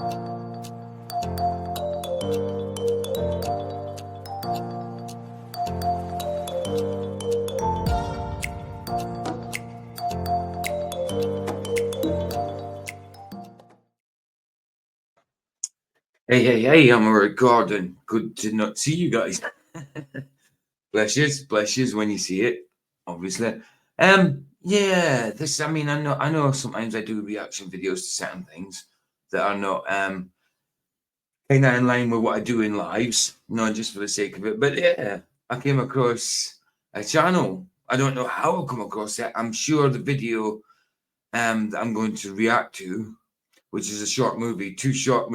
Hey, I'm recording. Good to not see you guys. Bless yous when you see it, obviously. Yeah, this, I mean, I know sometimes I do reaction videos to certain things that are not kind of in line with what I do in lives, not just for the sake of it. But yeah, I came across a channel. I don't know how I come across it. I'm sure the video that I'm going to react to, which is a short movie, two short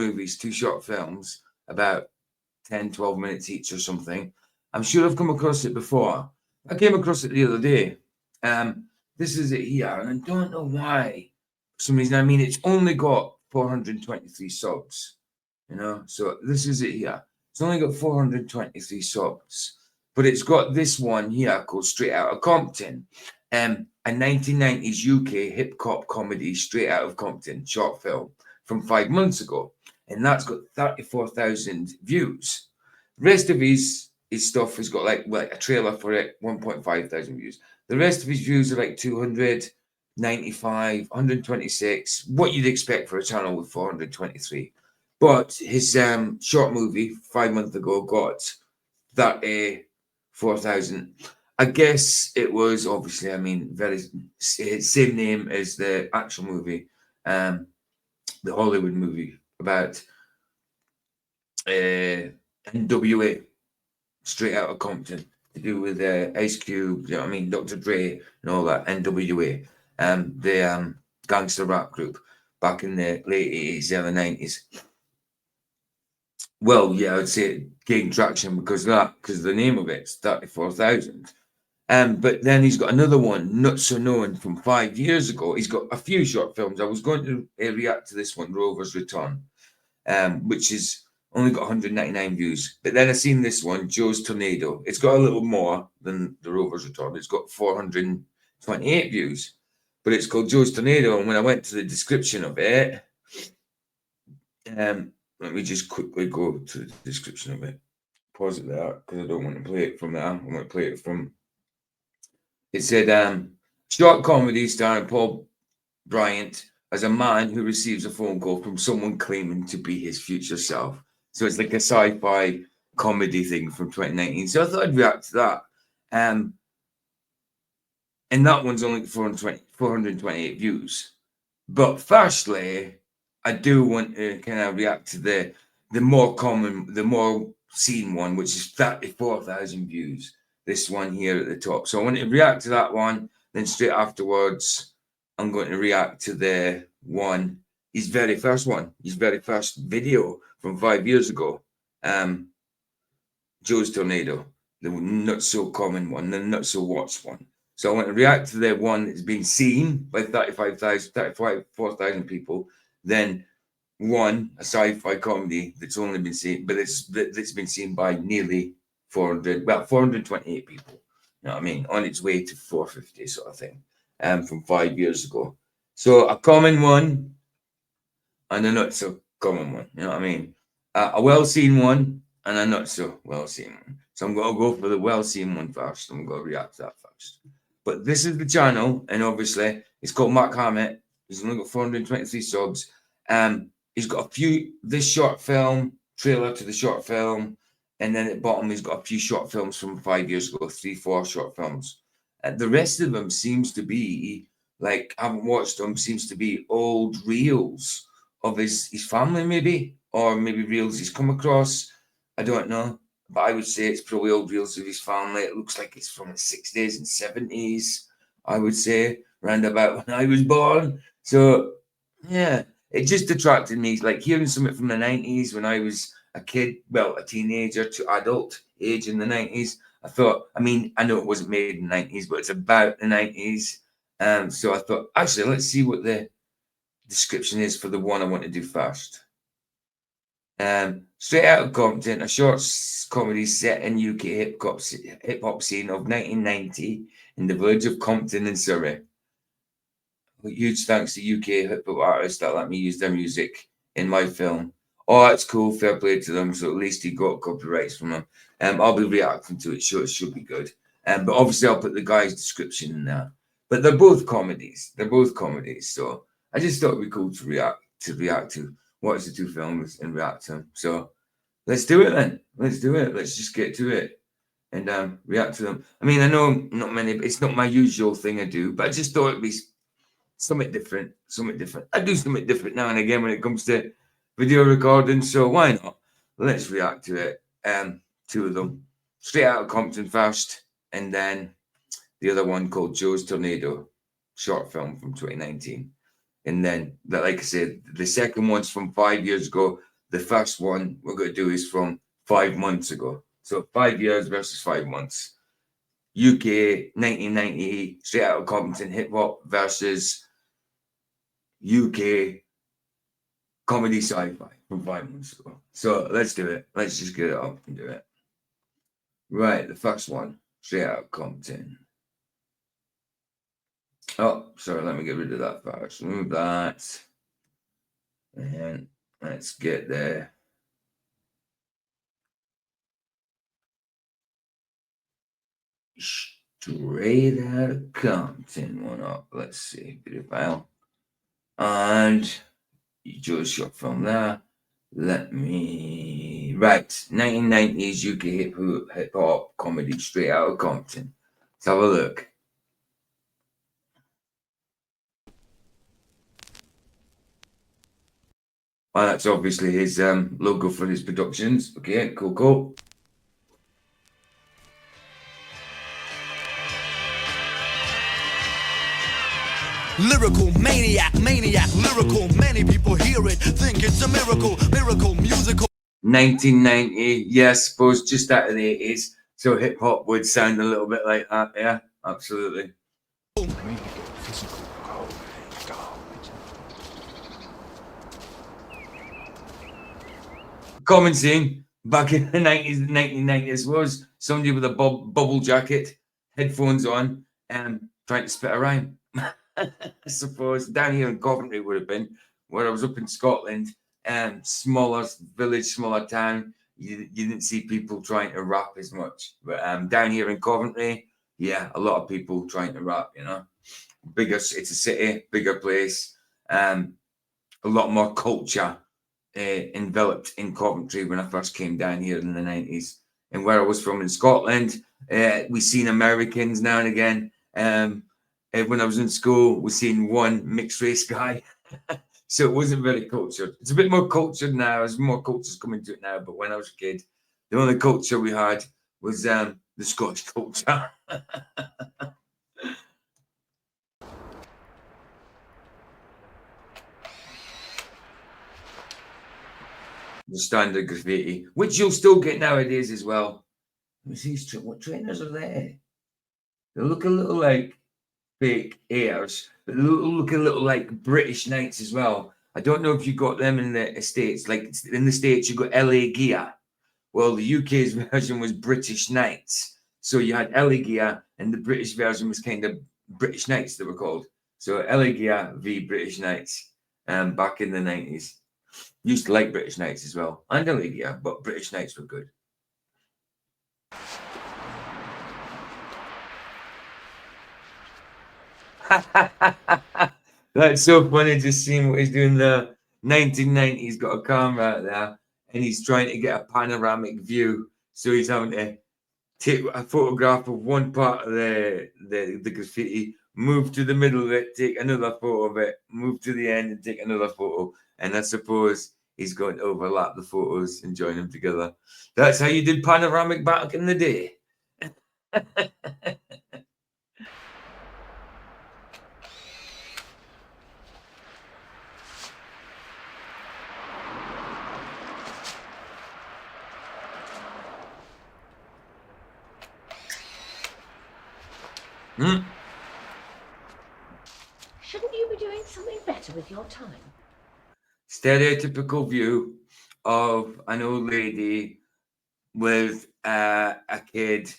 films, about 10, 12 minutes each or something. I'm sure I've come across it before. I came across it the other day. This is it here, and I don't know why. For some reason, I mean, it's only got 423 subs, so this is it here. It's only got 423 subs, but it's got this one here called Straight Out of Compton, a 1990s UK hip hop comedy straight out of Compton short film from 5 months ago, and that's got 34,000 views. The rest of his stuff has got like a trailer for it, 1.5 thousand views. The rest of his views are like 295, 126, what you'd expect for a channel with 423. But his short movie 5 months ago got 34,000. I guess it was obviously, I mean, very same name as the actual movie, the Hollywood movie about NWA, Straight Out of Compton, to do with Ice Cube, you know what I mean, Dr. Dre, and all that. NWA, the gangster rap group back in the late 80s, early 90s. Well, yeah, I'd say it gained traction because the name of it's 34,000. But then he's got another one, Not So Known, from 5 years ago. He's got a few short films. I was going to react to this one, Rover's Return, which is only got 199 views. But then I seen this one, Joe's Tornado. It's got a little more than the Rover's Return. It's got 428 views, but it's called Joe's Tornado. And when I went to the description of it, let me just quickly go to the description of it. Pause it there because I don't want to play it from there. I want to play it from. It said, short comedy starring Paul Bryant as a man who receives a phone call from someone claiming to be his future self. So it's like a sci-fi comedy thing from 2019. So I thought I'd react to that. And that one's only 428 views. But firstly, I do want to kind of react to the more common, the more seen one, which is 34,000 views. This one here at the top. So I want to react to that one. Then straight afterwards, I'm going to react to the one, his very first video from 5 years ago. Joe's Tornado, the not so common one, the not so watched one. So I want to react to the one that's been seen by 34,000 people. Then one, a sci-fi comedy that's only been seen, but that's been seen by nearly 428 people. You know what I mean? On its way to 450 sort of thing, from 5 years ago. So a common one and a not so common one. You know what I mean? A well-seen one and a not so well-seen one. So I'm going to go for the well-seen one first. I'm going to react to that first. But this is the channel, and obviously it's called Mark Hammett. He's only got 423 subs. He's got this short film, trailer to the short film, and then at the bottom he's got a few short films from 5 years ago, 3-4 short films. The rest of them seems to be, like, I haven't watched them, seems to be old reels of his family, maybe, or maybe reels he's come across. I don't know, but I would say it's probably old reels of his family. It looks like it's from the 60s and 70s, I would say, round about when I was born. So, yeah, it just attracted me, like hearing something from the 90s when I was a kid, well, a teenager to adult age in the 90s. I thought, I mean, I know it wasn't made in the 90s, but it's about the 90s. So I thought, actually, let's see what the description is for the one I want to do first. Straight Out of Compton, a short comedy set in UK hip hop scene of 1990 in the village of Compton in Surrey. Huge thanks to UK hip hop artists that let me use their music in my film. Oh, that's cool. Fair play to them. So at least he got copyrights from them. I'll be reacting to it. Sure, it should be good. But obviously, I'll put the guy's description in there. But they're both comedies. They're both comedies. So I just thought it'd be cool to react to watch the two films and react to them. So let's do it then. Let's do it. Let's just get to it and react to them. I mean, I know not many. It's not my usual thing I do, but I just thought it'd be something different. Something different. I do something different now and again when it comes to video recording. So why not? Let's react to it. Two of them, Straight Out of Compton first, and then the other one called Joe's Tornado, short film from 2019. And then, like I said, the second one's from 5 years ago. The first one we're going to do is from 5 months ago. So 5 years versus 5 months. UK 1990 Straight Out of Compton hip hop versus UK comedy sci-fi from 5 months ago. So let's do it. Let's just get it up and do it. Right, the first one, Straight Out of Compton. Oh, sorry, let me get rid of that first. Remove that. And let's get there. Straight Out of Compton one up. Let's see, video file. And you just shot from there. Let me. Right, 1990s UK hip hop comedy, Straight Out of Compton. Let's have a look. Well, that's obviously his logo for his productions. Okay, cool. Lyrical maniac, lyrical. Many people hear it, think it's a miracle, musical. 1990, yes, suppose just out of the 80s. So hip hop would sound a little bit like that. Yeah, absolutely. Common scene back in the 90s, 1990s was somebody with a bubble jacket, headphones on, and trying to spit a rhyme. I suppose down here in Coventry would have been, where I was up in Scotland, smaller village, smaller town. You didn't see people trying to rap as much, but down here in Coventry, yeah, a lot of people trying to rap. You know, bigger. It's a city, bigger place. A lot more culture enveloped in Coventry when I first came down here in the 90s. And where I was from in Scotland, we seen Americans now and again. When I was in school, we seen one mixed race guy. So it wasn't very cultured. It's a bit more cultured now. There's more cultures coming to it now. But when I was a kid, the only culture we had was the Scottish culture. The standard graffiti, which you'll still get nowadays as well. Let me see what trainers are there. They look a little like fake airs, but they look a little like British Knights as well. I don't know if you got them in the States. Like in the States, you got LA Gear. Well, the UK's version was British Knights. So you had LA Gear, and the British version was kind of British Knights, they were called. So LA Gear v British Knights back in the 90s. Used to like British Knights as well. And LA Gear, but British Knights were good. That's so funny just seeing what he's doing there. 1990s, got a camera out there and he's trying to get a panoramic view. So he's having to take a photograph of one part of the graffiti, move to the middle of it, take another photo of it, move to the end and take another photo. And I suppose he's going to overlap the photos and join them together. That's how you did panoramic back in the day. Shouldn't you be doing something better with your time? Stereotypical view of an old lady with a kid.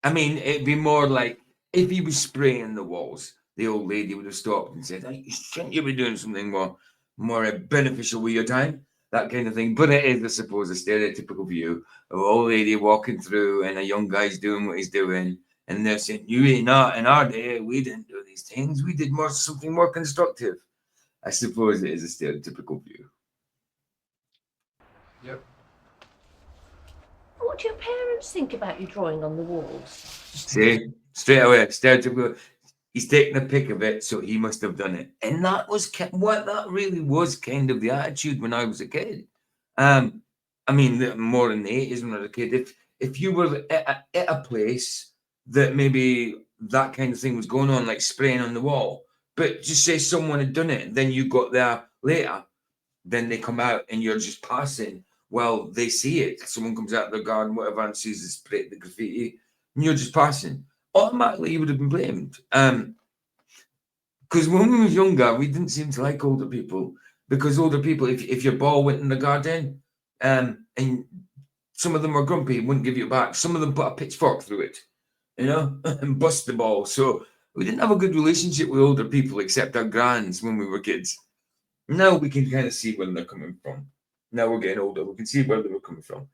I mean, it'd be more like if he was spraying the walls, the old lady would have stopped and said, "Hey, shouldn't you be doing something more?" more beneficial with your time, that kind of thing. But it is, I suppose, a stereotypical view of an old lady walking through and a young guy's doing what he's doing. And they're saying, you ain't not in our day, we didn't do these things. We did something more constructive. I suppose it is a stereotypical view. Yep. What do your parents think about you drawing on the walls? See, straight away, stereotypical. He's taking a pic of it, so he must have done it. And that was what that really was kind of the attitude when I was a kid. I mean, more in the 80s when I was a kid. If you were at a place that maybe that kind of thing was going on, like spraying on the wall, but just say someone had done it, then you got there later, then they come out and you're just passing. Well, they see it. Someone comes out of their garden, whatever, and sees the graffiti, and you're just passing. Automatically, you would have been blamed. Because when we were younger, we didn't seem to like older people. Because older people, if your ball went in the garden, and some of them were grumpy, wouldn't give you back. Some of them put a pitchfork through it, and bust the ball. So we didn't have a good relationship with older people, except our grands when we were kids. Now we can kind of see where they're coming from. Now we're getting older, we can see where they were coming from.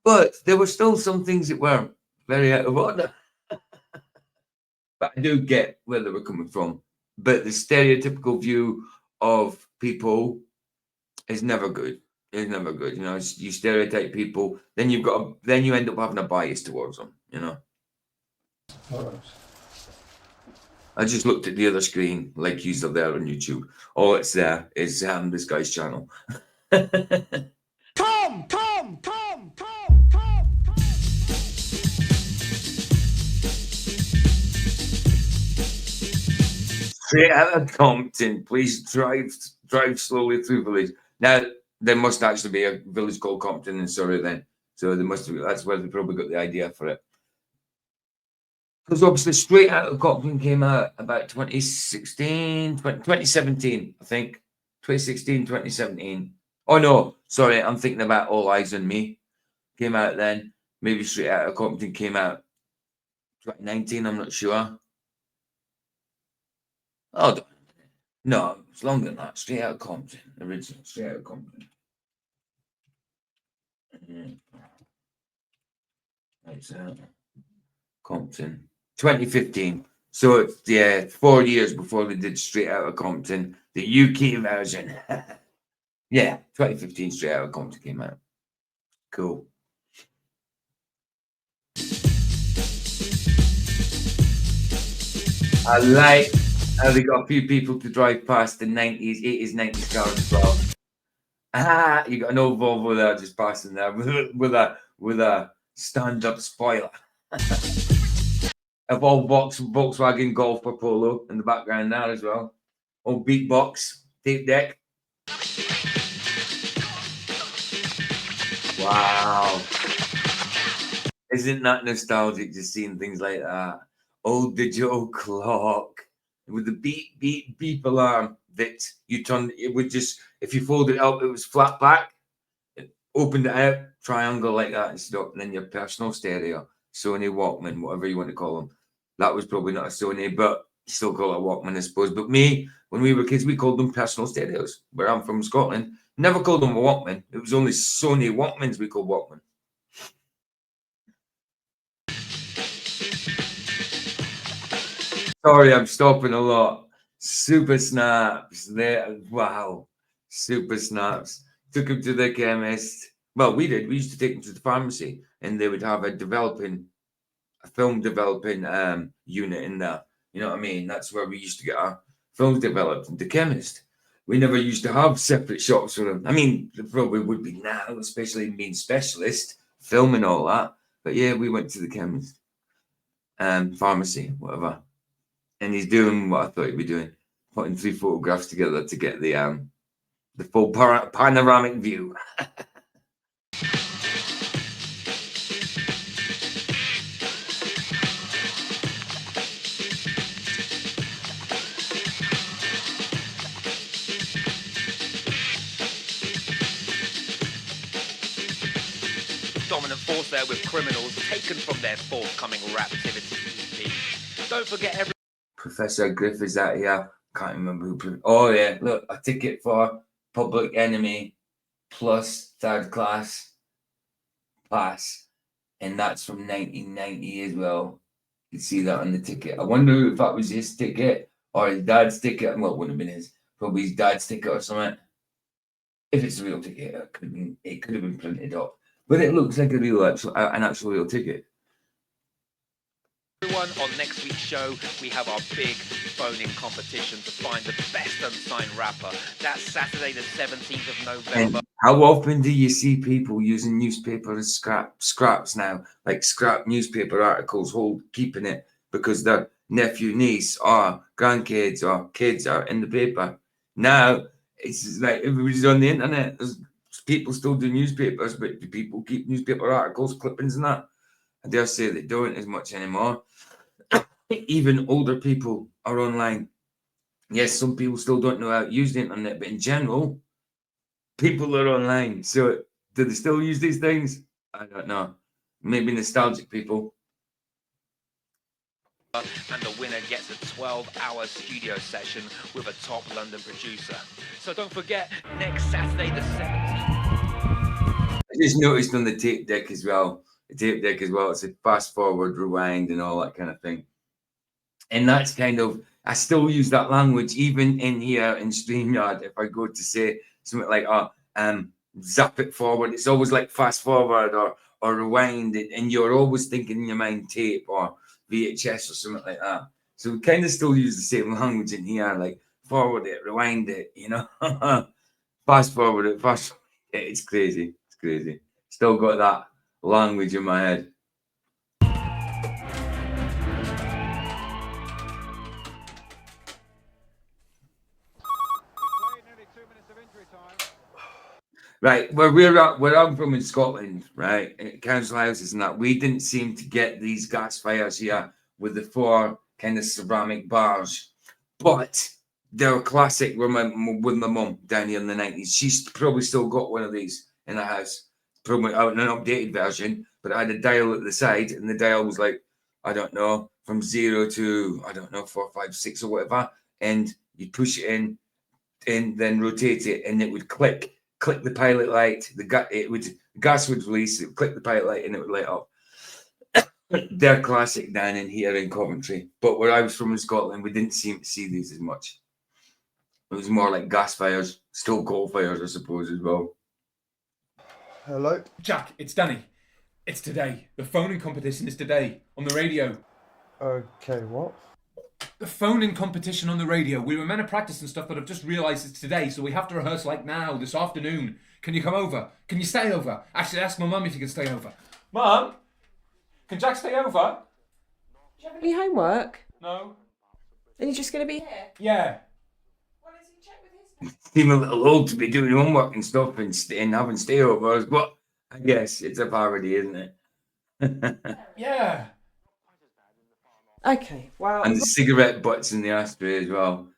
But there were still some things that were very out of order. But I do get where they were coming from. But the stereotypical view of people is never good. It's never good. You stereotype people, then you end up having a bias towards them, I just looked at the other screen, like you are there on YouTube. All it's there is this guy's channel. Come. Straight out of Compton, please drive slowly through village. Now there must actually be a village called Compton in Surrey then. So that's where they probably got the idea for it. Because obviously Straight Out of Compton came out about 2017, I think. 2016, 2017. Oh no, sorry, I'm thinking about All Eyes on Me. Came out then. Maybe Straight Out of Compton came out 2019, I'm not sure. Oh no, it's longer than that. Straight Out of Compton, original Straight Out of Compton. It's Compton. 2015. So it's 4 years before they did Straight Out of Compton, the UK version. Yeah, 2015 Straight Out of Compton came out. Cool. I like how they got a few people to drive past the 90s, 80s, 90s cars as well. You got an old Volvo there just passing there with a stand-up spoiler. A Volkswagen Golf or Polo in the background there as well. Old beatbox, tape deck. Wow. Isn't that nostalgic just seeing things like that? Old digital clock with the beep, beep, beep alarm that you turn, it would just, if you fold it up, it was flat back. It opened it out, triangle like that and stuff. And then your personal stereo, Sony Walkman, whatever you want to call them. That was probably not a Sony, but you still call it a Walkman, I suppose. But me, when we were kids, we called them personal stereos. Where I'm from, Scotland, never called them a Walkman. It was only Sony Walkmans we called Walkman. Sorry, I'm stopping a lot. Super snaps. There, wow. Super snaps. Took him to the chemist. Well, we did. We used to take him to the pharmacy, and they would have a film developing unit in there. You know what I mean? That's where we used to get our films developed. The chemist. We never used to have separate shops for them. I mean, there probably would be now, especially being specialist, film and all that. But yeah, we went to the chemist, pharmacy, whatever. And he's doing what I thought he'd be doing, putting 3 photographs together to get the full panoramic view. Dominant force there with criminals taken from their forthcoming Raptivity EP. Don't forget Professor Griff is out here. Can't remember who. Oh yeah, look, a ticket for Public Enemy plus Third Class Pass, and that's from 1990 as well. You can see that on the ticket. I wonder if that was his ticket or his dad's ticket. Well, it wouldn't have been his. Probably his dad's ticket or something. If it's a real ticket, it could have been printed up. But it looks like an actual real ticket. Everyone, on next week's show, we have our big phone-in competition to find the best unsigned rapper. That's Saturday the 17th of November. And how often do you see people using newspaper as scraps now? Like scrap newspaper articles, keeping it because their nephew, niece, or grandkids or kids are in the paper. Now, it's like everybody's on the internet. There's people still do newspapers, but do people keep newspaper articles, clippings and that? I dare say they don't as much anymore. Even older people are online. Yes, some people still don't know how to use the internet, but in general, people are online. So do they still use these things? I don't know. Maybe nostalgic people. And the winner gets a 12-hour studio session with a top London producer. So don't forget, next Saturday the 17th. I just noticed on the tape deck as well. The tape deck as well. It's a fast forward, rewind, and all that kind of thing. And that's kind of, I still use that language even in here in StreamYard. If I go to say something like, zap it forward, it's always like fast forward or rewind it, and you're always thinking in your mind tape or VHS or something like that. So we kind of still use the same language in here, like forward it, rewind it, you know, fast forward it, it's crazy. It's crazy. Still got that language in my head. Right, where I'm from in Scotland, right, at council houses and that, we didn't seem to get these gas fires here with the 4 kind of ceramic bars, but they're classic with my mum down here in the 90s. She's probably still got one of these in the house, probably out in an updated version, but I had a dial at the side, and the dial was like, I don't know, from 0 to, I don't know, 4, 5, 6 or whatever, and you push it in and then rotate it, and it would click the pilot light, the gas would release, it would click the pilot light, and it would light up. They're classic down in here in Coventry, but where I was from in Scotland, we didn't seem to see these as much. It was more like gas fires, still coal fires, I suppose, as well. Hello? Jack, it's Danny. It's today. The phoning competition is today on the radio. Okay, what? The phoning competition on the radio. We were meant to practice and stuff, but I've just realised it's today, so we have to rehearse like now, this afternoon. Can you come over? Can you stay over? Actually, ask my mum if you can stay over. Mum? Can Jack stay over? Do you have any homework? No. Are you just going to be here? Yeah. Well, is he check with his... Seem a little old to be doing homework and stuff and having stayovers, but I guess it's a parody, isn't it? Yeah. Okay, well... And the cigarette butts in the ashtray as well.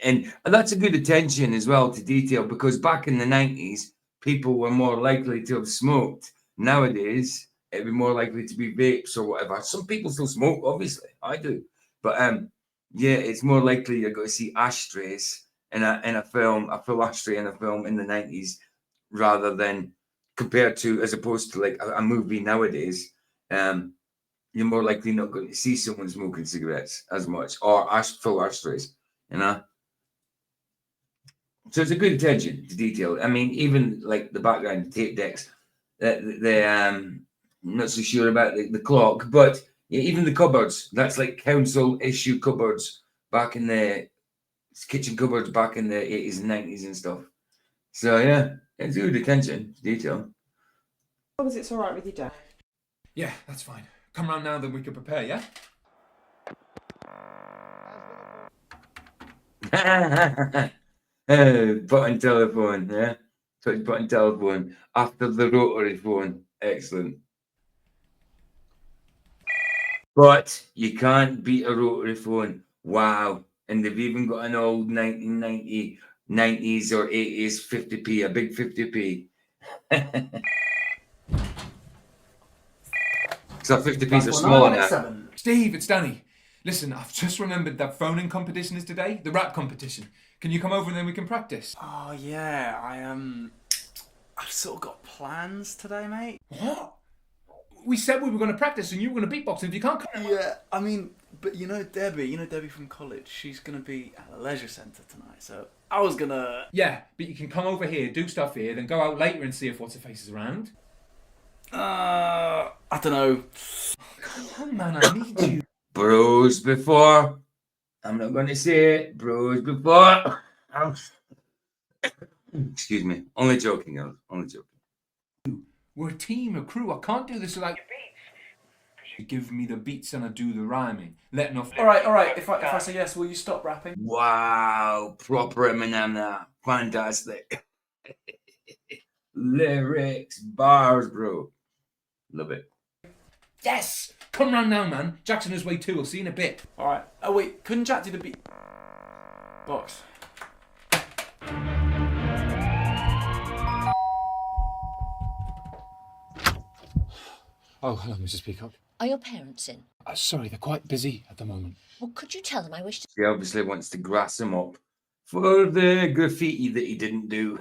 And that's a good attention as well to detail, because back in the 90s, people were more likely to have smoked. Nowadays, it'd be more likely to be vapes or whatever. Some people still smoke, obviously. I do. But yeah, it's more likely you're going to see ashtrays in a film, a full ashtray in a film in the 90s, rather than compared to, as opposed to like a movie nowadays. You're more likely not going to see someone smoking cigarettes as much, or full ashtrays, you know. So it's a good attention to detail. I mean, even like the background tape decks, I'm not so sure about the clock, but yeah, even the cupboards. That's like council issue cupboards back in the kitchen cupboards back in the 80s and 90s and stuff. So yeah, it's good attention to detail. As long as it's all right with your dad. Yeah, that's fine. Come round now, then we can prepare, yeah? Button telephone, yeah? Touch button telephone after the rotary phone. Excellent. But you can't beat a rotary phone. Wow. And they've even got an old 1990, 90s or 80s 50p, a big 50p. So 50p's are smaller now. Steve, it's Danny. Listen, I've just remembered that phoning competition is today, the rap competition. Can you come over and then we can practice? Oh yeah, I've sort of got plans today, mate. What? We said we were going to practice and you were going to beatbox, and if you can't come... Yeah, I mean, but you know Debbie from college, she's going to be at the leisure centre tonight, so I was going to... Yeah, but you can come over here, do stuff here, then go out later and see if What's-Her-Face is around. I don't know. Come on, man, I need you. Bros before. I'm not going to say it. Bros before. Excuse me. Only joking, guys. Only joking. We're a team, a crew. I can't do this without your beats. You give me the beats and I do the rhyming. Letting off... All right. If I say yes, will you stop rapping? Wow. Proper Eminem now. Fantastic. Lyrics, bars, bro. Love it. Yes! Come round now, man. Jackson is way too. I'll see you in a bit. All right. Oh wait, couldn't Jack do the beat box? Oh, hello, Mrs. Peacock. Are your parents in? Sorry, they're quite busy at the moment. Well, could you tell them I wish to He obviously wants to grass him up for the graffiti that he didn't do.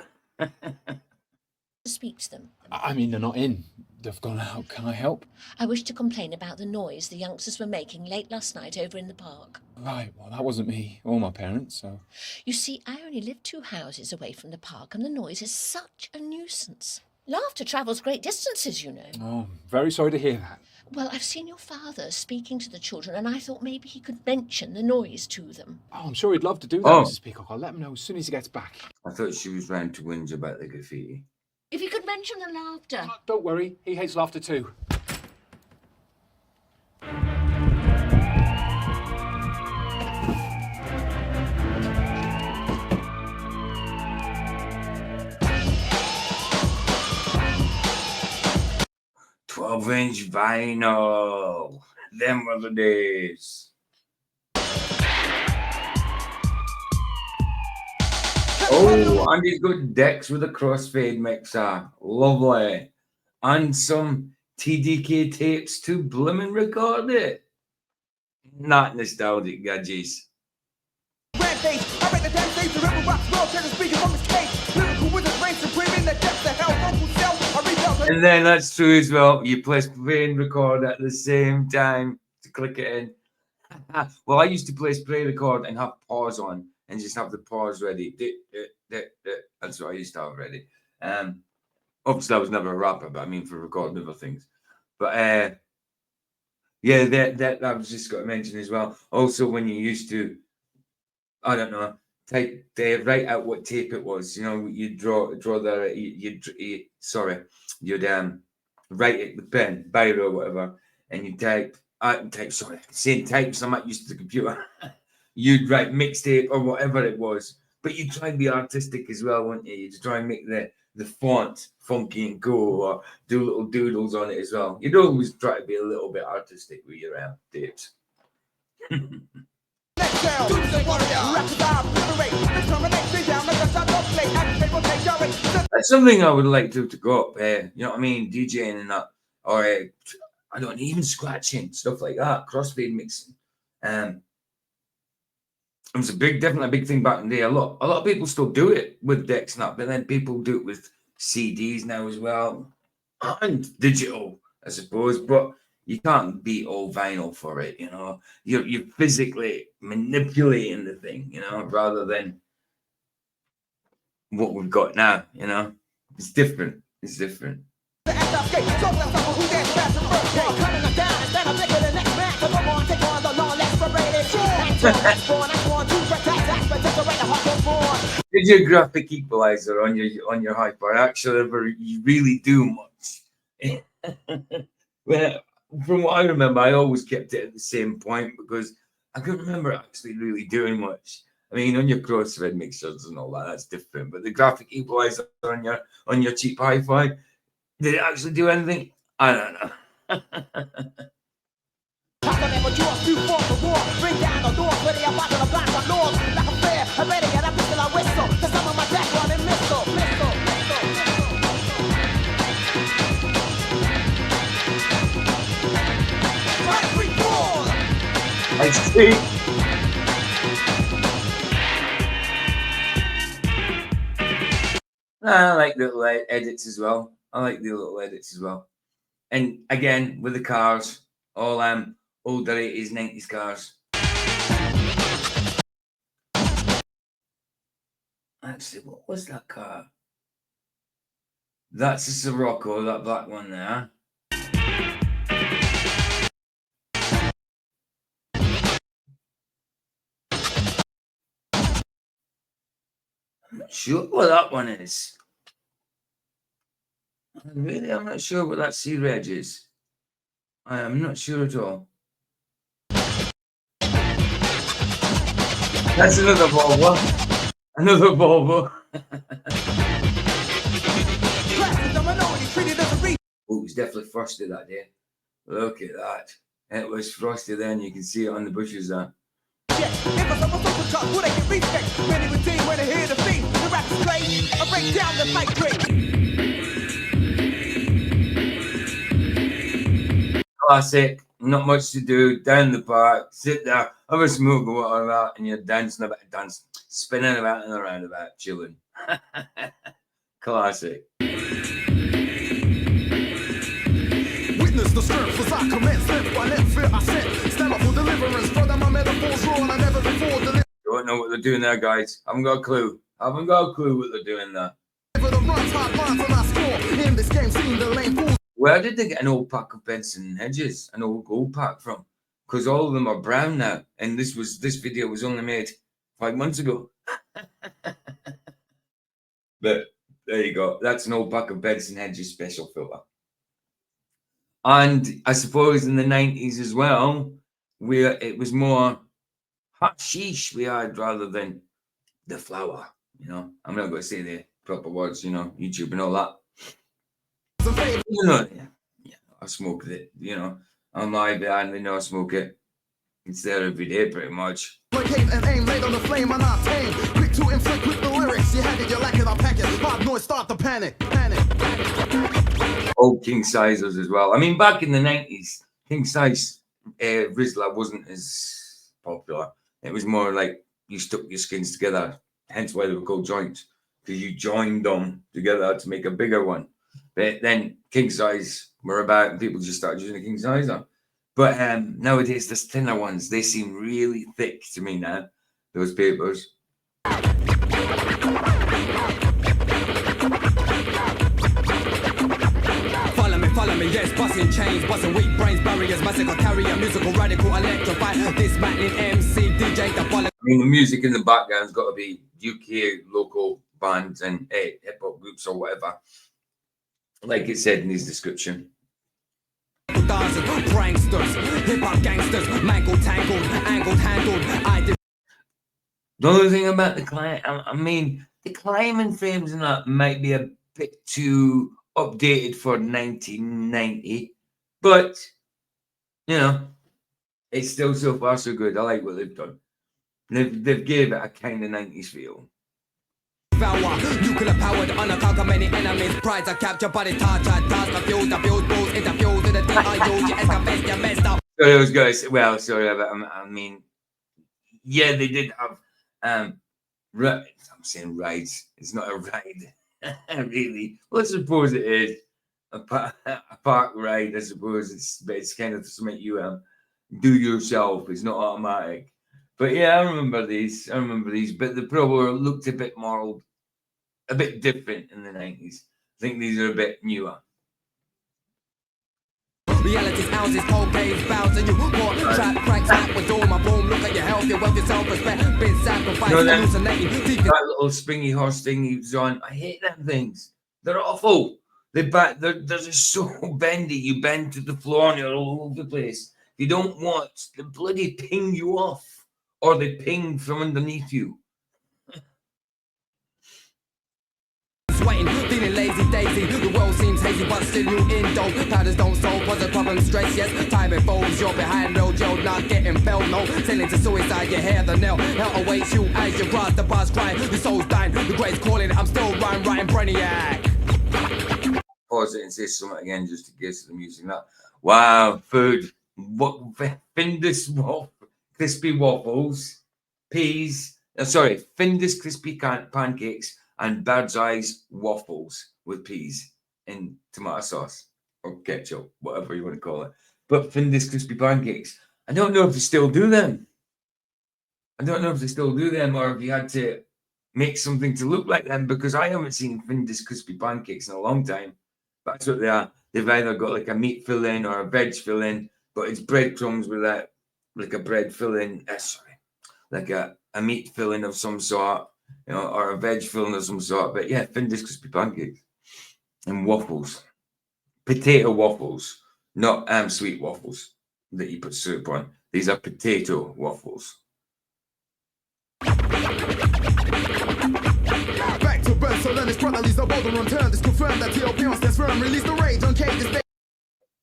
speak to them? I mean, they're not in. They've gone out. Can I help? I wish to complain about the noise the youngsters were making late last night over in the park. Right, well, that wasn't me or my parents, so... You see, I only live 2 houses away from the park, and the noise is such a nuisance. Laughter travels great distances, you know. Oh, very sorry to hear that. Well, I've seen your father speaking to the children, and I thought maybe he could mention the noise to them. Oh, I'm sure he'd love to do that, Oh. Mrs. Peacock. I'll let him know as soon as he gets back. I thought she was round to whinge about the graffiti. If you could mention the laughter. Don't worry, he hates laughter too. Twelve-inch vinyl. Them were the days. Oh, and he's got decks with a crossfade mixer. Lovely. And some TDK tapes to blimmin' record it. Not nostalgic, gadgets. Rampage, I read the damn stage, the rebel rock's world, turn the speaker from his cage. Lyrical wizard reigns supreme in the depths of hell, vocal self, I rebel. And then that's true as well. You press play and record at the same time to click it in. Well, I used to press play record and have pause on and just have the pause ready. That's what I used to have ready. Obviously, I was never a rapper, but I mean for recording other things. But yeah, that I was just got to mention as well. Also, when you used to, I don't know, they write out what tape it was. You know, you draw the you'd write it with pen, biro, or whatever, and you type. Saying types. I'm not used to the computer. You'd write mixtape or whatever it was, but you try and be artistic as well, wouldn't you? You try and make the font funky and cool, or do little doodles on it as well. You'd always try to be a little bit artistic with your tapes. That's something I would like to go up. You know what I mean? DJing and that, or I don't even scratching, stuff like that, crossfade mixing. It was definitely a big thing back in the day. A lot of people still do it with decks and that, but then people do it with CDs now as well, and digital, I suppose. But you can't beat all vinyl for it, you know. You're physically manipulating the thing, you know, rather than what we've got now, you know. It's different. It's different. Did your graphic equalizer on your hyper actually ever really do much? Well, from what I remember, I always kept it at the same point because I couldn't remember actually really doing much. I mean, on your crossfade mixers and all that, that's different. But the graphic equalizer on your cheap hi-fi, did it actually do anything? I don't know. I see. I like little edits as well. I like the little edits as well. And again, with the cars, all older 80s, 90s cars. Actually, what was that car? That's a Sirocco, that black one there. I'm not sure what that one is. Really, I'm not sure what that C-Reg is. I am not sure at all. That's another Volvo. Another Volvo. Oh, it was definitely frosty that day. Look at that. It was frosty then. You can see it on the bushes there. Classic. Not much to do. Down the park. Sit there. Have a smoke or whatever. And you're dancing about, spinning about and around about, chilling. Classic. Witness the strength as I commence. Live by let fear I set. Stand up for deliverance. Brother, my metaphors raw and I never before delivered. Don't know what they're doing there, guys. Haven't got a clue. Haven't got a clue what they're doing there. In this game, seen the lane fools. Where did they get an old pack of Benson Hedges, an old gold pack from? Because all of them are brown now, and this video was only made 5 months ago. But there you go. That's an old pack of Benson Hedges special filter. And I suppose in the 90s as well, where it was more hashish we had rather than the flower. You know, I'm not going to say the proper words. You know, YouTube and all that. You know, yeah, I smoke it, you know, on live and they know I smoke it. It's there every day pretty much. And aim laid on the flame and I tame. Quick to inflict with the lyrics. You had it, you lack it, I pack it. Hard noise, start the panic. Old king sizers as well. I mean, back in the 90s, king size Rizla wasn't as popular. It was more like you stuck your skins together, hence why they were called joints, because you joined them together to make a bigger one. But then king size were about and people just started using a king sizer. But nowadays, there's thinner ones. They seem really thick to me now, those papers. Follow me, yes, busting chains, busting weak brains, barriers, massacre, carrier, musical, radical, electrify, dismantling MC, DJ, the follow. I mean, the music in the background's got to be UK local bands and hip-hop groups or whatever. Like it said in his description. Dancers, pranksters, hip-hop gangsters, mangled, tangled, angled, handled. The only thing about the climb, I mean, the climbing frames and that might be a bit too updated for 1990, but, you know, it's still so far so good. I like what they've done. They've gave it a kind of 90s feel. Nuclear powered, unaccount many enemies. Prides are captured by the task, abuse, bulls, interviews, to the DIU, excavate, you messed up. So those guys, well, sorry about, I mean, yeah, they did have, I'm saying rides. It's not a ride, really. Well, I suppose it is a park ride. I suppose it's kind of something you do yourself. It's not automatic. But yeah, I remember these. But the Pro looked a bit different in the 90s. I think these are a bit newer. Reality's ounces, cocaine, bounce, and you walk, trap, crack, snap, with all my boom. Look at your health, your wealth, your self-respect, been sacrificed, hallucinating. That little springy horse thing he was on, I hate them things. They're awful. They're just so bendy. You bend to the floor and you're all over the place. You don't watch, they bloody ping you off. Or they ping from underneath you. Sweating, feeling lazy, daisy. The world seems hazy, but still you in dough. Powders don't solve, what's the problem? Stress, yes. Time evolves, you're behind road, Joe, not getting felt, no. Sailing to suicide, you hear the nail. Hell awaits you as you cross the bars crying. Your soul's dying, the grade's calling. I'm still writing Brainiac. Pause it and say something again just to get to the music. Now, wow, food. What? Findus waffle. Crispy waffles, peas, Findus crispy pancakes, and Bird's Eyes waffles with peas and tomato sauce or ketchup, whatever you want to call it. But Findus crispy pancakes, I don't know if they still do them. I don't know if they still do them or if you had to make something to look like them, because I haven't seen Findus crispy pancakes in a long time. But that's what they are. They've either got like a meat filling or a veg filling, but it's breadcrumbs with that, like a bread filling. Like a meat filling of some sort, you know, or a veg filling of some sort. But yeah, Findus crispy pancakes and waffles, potato waffles, not sweet waffles that you put syrup on. These are potato waffles. Back to birth, so learn his brotherly's a bolder on turn. This confirmed that TLP on stands firm. Release the rage on cages.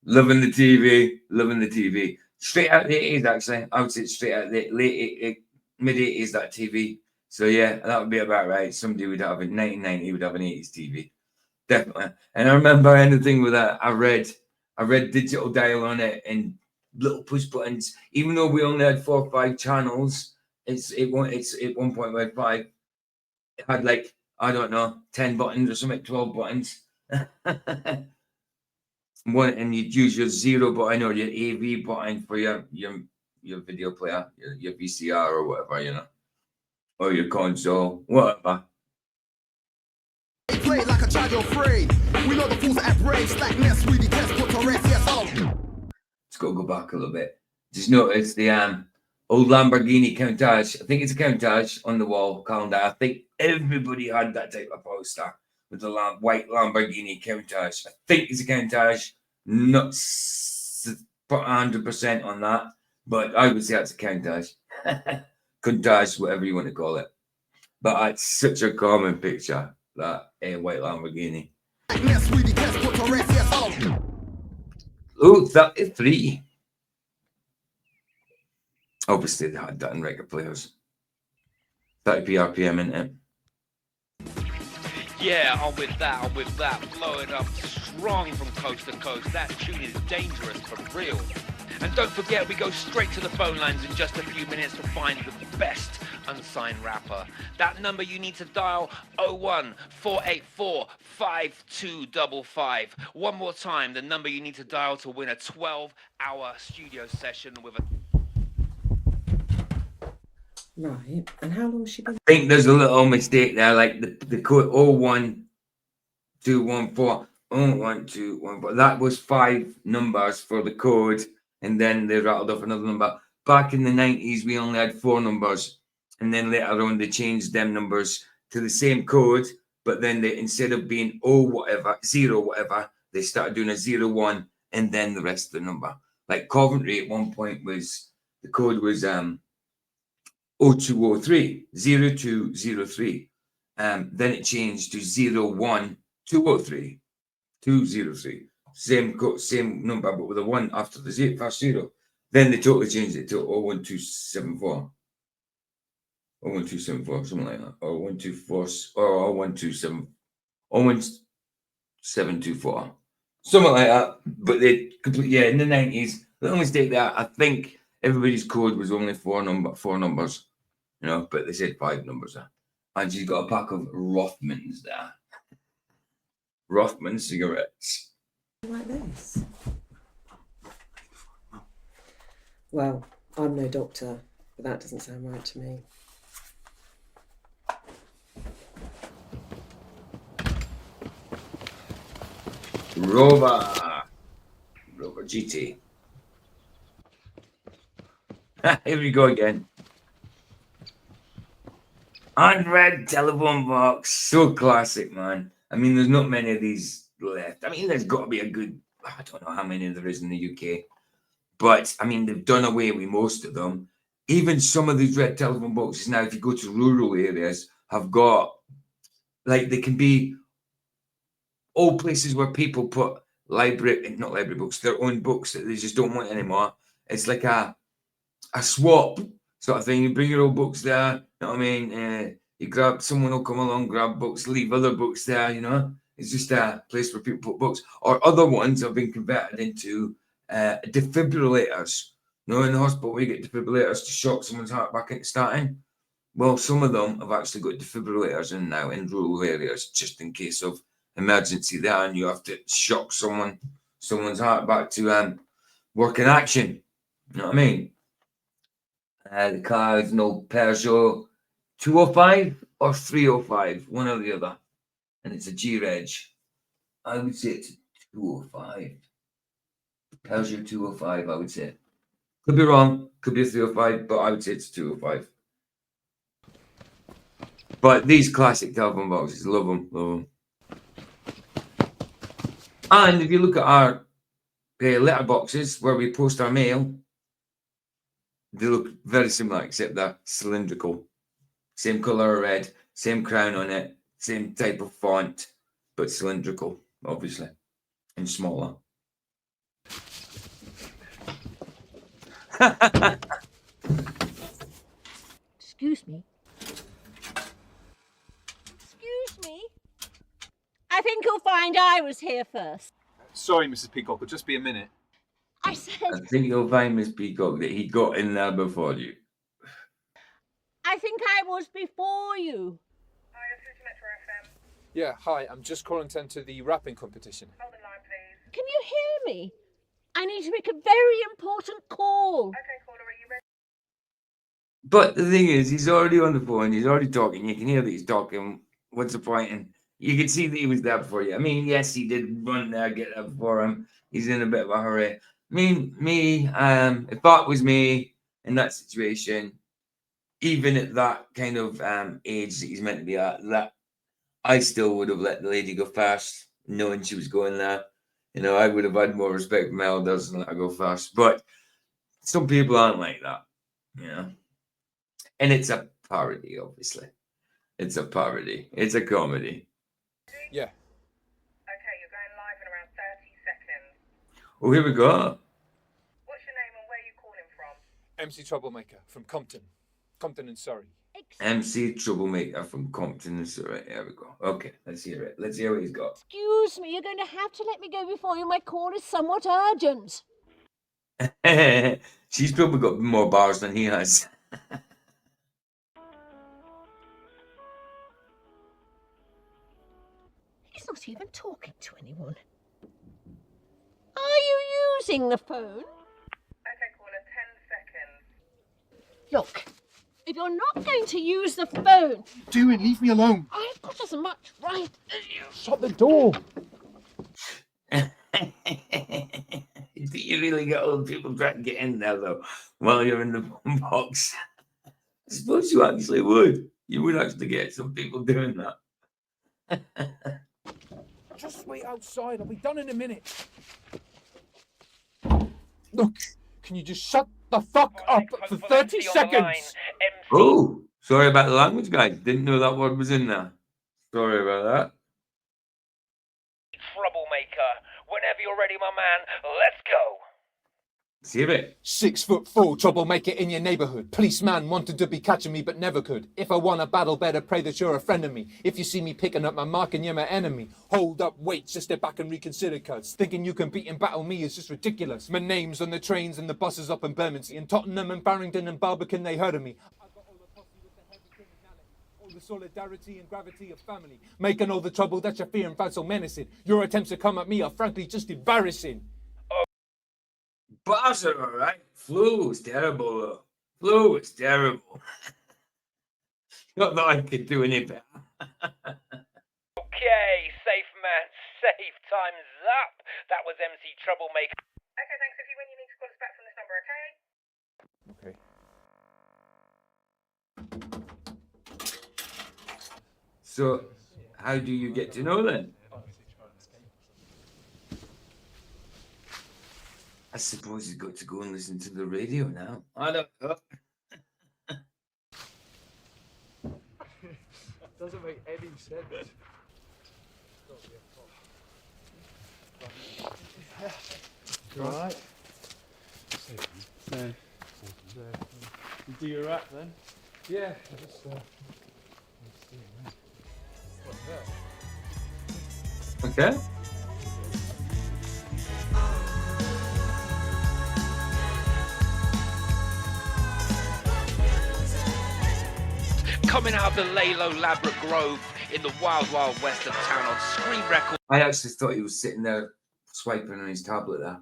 Loving the TV, loving the TV. Straight out the 80s, actually. I would say straight out the mid 80s, that TV. So yeah, that would be about right. Somebody would have in 1990 would have an 80s TV. Definitely. And I remember anything with that, I read digital dial on it and little push buttons. Even though we only had 4 or 5 channels, it's at 1.5. It had like, I don't know, 10 buttons or something, 12 buttons. One, and you'd use your 0 button or your AV button for your video player, your VCR or whatever, you know, or your console, whatever. Play like a child you're afraid. We know the fools are at brave. Slackness, really test, put on rest, yes, oh. Let's go back a little bit. Just notice the old Lamborghini Countach. I think it's a Countach on the wall calendar. I think everybody had that type of poster with the white Lamborghini Countach. I think it's a Countach. Not 100% on that, but I would say it's a Countach. Countach, whatever you want to call it. But it's such a common picture, that white Lamborghini. Oh, 33. Obviously, they had that in record players. 30p RPM, isn't it? Yeah, I'm with that, blowing up strong from coast to coast. That tune is dangerous for real. And don't forget, we go straight to the phone lines in just a few minutes to find the best unsigned rapper. That number you need to dial, 014845255. One more time, the number you need to dial to win a 12-hour studio session with a... Right, and how long has she been? I think there's a little mistake there, like the code 01214 01214. That was 5 numbers for the code, and then they rattled off another number. Back in the 90s, we only had 4 numbers, and then later on they changed them numbers to the same code, but then they, instead of being 0 whatever, they started doing a 01 and then the rest of the number. Like Coventry at one point was, the code was 0203, 0203. Then it changed to 01203, 203. Same number, but with a 1 after the first 0. Then they totally changed it to 01274. 01274, something like that. Or 124, or 0127, 01724. Something like that. But they completely, in the 90s, the only mistake there, I think everybody's code was only 4 numbers, you know, but they said 5 numbers there. And she's got a pack of Rothmans there. Rothman cigarettes. Like this. Well, I'm no doctor, but that doesn't sound right to me. Rover GT. Here we go again. Unread telephone box. So classic, man. I mean, there's not many of these left. I mean, there's got to be a good, I don't know how many there is in the UK. But, I mean, they've done away with most of them. Even some of these red telephone boxes now, if you go to rural areas, have got, like, they can be old places where people put not library books, their own books that they just don't want anymore. It's like a swap sort of thing. You bring your old books there, you know what I mean? You grab, someone will come along, grab books, leave other books there, you know? It's just a place where people put books. Or other ones have been converted into defibrillators. You know, in the hospital, we get defibrillators to shock someone's heart back into starting. Well, some of them have actually got defibrillators in now in rural areas, just in case of emergency there, and you have to shock someone's heart back to work in action. You know what I mean? The car is an old Peugeot 205 or 305, one or the other, and it's a G-Reg. I would say it's a 205. Peugeot 205, I would say. Could be wrong, could be a 305, but I would say it's a 205. But these classic telephone boxes, love them, love them. And if you look at our letter boxes where we post our mail, they look very similar, except they're cylindrical. Same colour of red, same crown on it, same type of font, but cylindrical, obviously, and smaller. Excuse me. Excuse me. I think you'll find I was here first. Sorry, Mrs. Peacock, it'll just be a minute. I said, I think you'll find, Miss Peacock, that he got in there before you. I think I was before you. Yeah, hi, I'm just calling to enter the rapping competition. Can you hear me? I need to make a very important call. But the thing is, he's already on the phone, he's already talking, you can hear that he's talking. What's the point? And you can see that he was there before you. I mean, yes, he did run there, get there before him. He's in a bit of a hurry. I mean, if that was me in that situation, even at that kind of age that he's meant to be at, that I still would have let the lady go first, knowing she was going there. You know, I would have had more respect for my elders and let her go first. But some people aren't like that, you know. And it's a parody, obviously. It's a parody. It's a comedy. Yeah. Okay, you're going live in around 30 seconds. Oh, here we go. What's your name and where are you calling from? MC Troublemaker from Compton. Compton in Surrey. MC Troublemaker from Compton and Surrey. There we go. Okay, let's hear it. Let's hear what he's got. Excuse me, you're going to have to let me go before you. My call is somewhat urgent. She's probably got more bars than he has. He's not even talking to anyone. Are you using the phone? Okay, caller, 10 seconds. Look, if you're not going to use the phone... Do it, leave me alone. I've got as much right as you. Shut the door. Do you really get old people trying to get in there, though, while you're in the phone box? I suppose you actually would. You would actually get some people doing that. Just wait outside. I'll be done in a minute. Look, can you just shut the fuck up for 30 seconds? Oh, sorry about the language, guys. Didn't know that word was in there. Sorry about that. Troublemaker. Whenever you're ready, my man, let's go. See it. 6'4" troublemaker in your neighborhood. Policeman wanted to be catching me but never could. If I want a battle, better pray that you're a friend of me. If you see me picking up my mark and you're my enemy, hold up, wait, just step back and reconsider, cuz thinking you can beat and battle me is just ridiculous. My name's on the trains and the buses up in Bermondsey, in Tottenham and Barrington and Barbican, they heard of me. I got all the posse with the heavy criminality, all the solidarity and gravity of family, making all the trouble that you fear and find so menacing. Your attempts to come at me are frankly just embarrassing. Bars are alright. Flu was terrible, though. Flu was terrible. Not that I could do any better. Okay, safe man, safe. Time's up. That was MC Troublemaker. Okay, thanks. If you win, you need to call us back from this number, okay? Okay. So, how do you get to know then? I suppose you've got to go and listen to the radio now. I don't know. Doesn't make any sense. Right. No. You do your rap then? Yeah, just, Okay. coming out of the Lalo Labrador Grove in the wild, wild west of town on Screen Records. I actually thought he was sitting there swiping on his tablet there.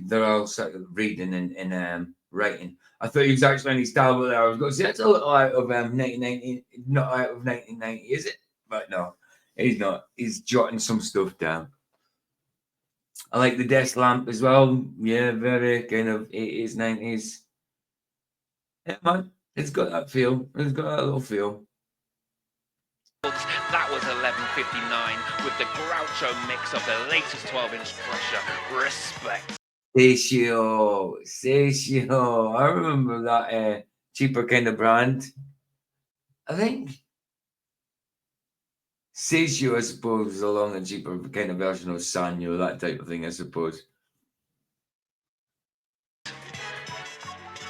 They're all sort of reading and writing. I thought he was actually on his tablet there. I was going to say, that's a little out of 1990, not out of 1990, is it? But no, he's not. He's jotting some stuff down. I like the desk lamp as well. Yeah, very kind of 80s, 90s. Yeah, man, it's got that feel. It's got that little feel. That was 11:59 with the Groucho mix of the latest 12-inch Pressure. Respect. Satio. I remember that cheaper kind of brand. I think Satio, I suppose, is along a cheaper kind of version of Sanyo, that type of thing, I suppose.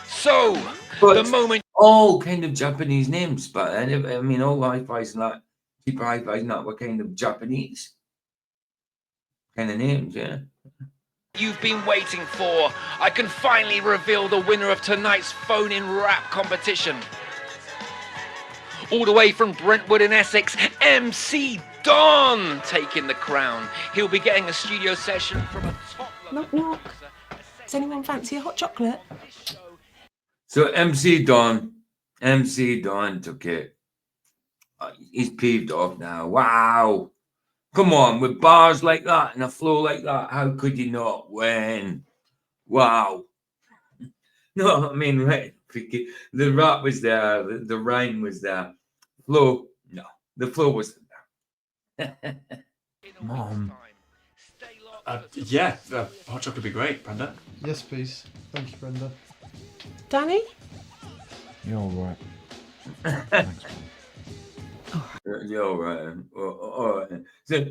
So, but the moment all kind of Japanese names, but I mean, all hi-fis and that, cheaper hi-fis and that were kind of Japanese kind of names, yeah. you've been waiting for, I can finally reveal the winner of tonight's phone-in rap competition. All the way from Brentwood in Essex, MC Don taking the crown. He'll be getting a studio session from a top... Knock, knock. Does anyone fancy a hot chocolate? So MC Don took it. He's peeved off now. Wow. Come on, with bars like that and a flow like that, how could you not win? Wow. No, I mean, right. The rap was there, the rhyme was there. Flow, no. The flow wasn't there. Mom. Yeah, hot chocolate would be great, Brenda. Yes, please. Thank you, Brenda. Danny? You're all right. Thanks. You're all right. All right. So,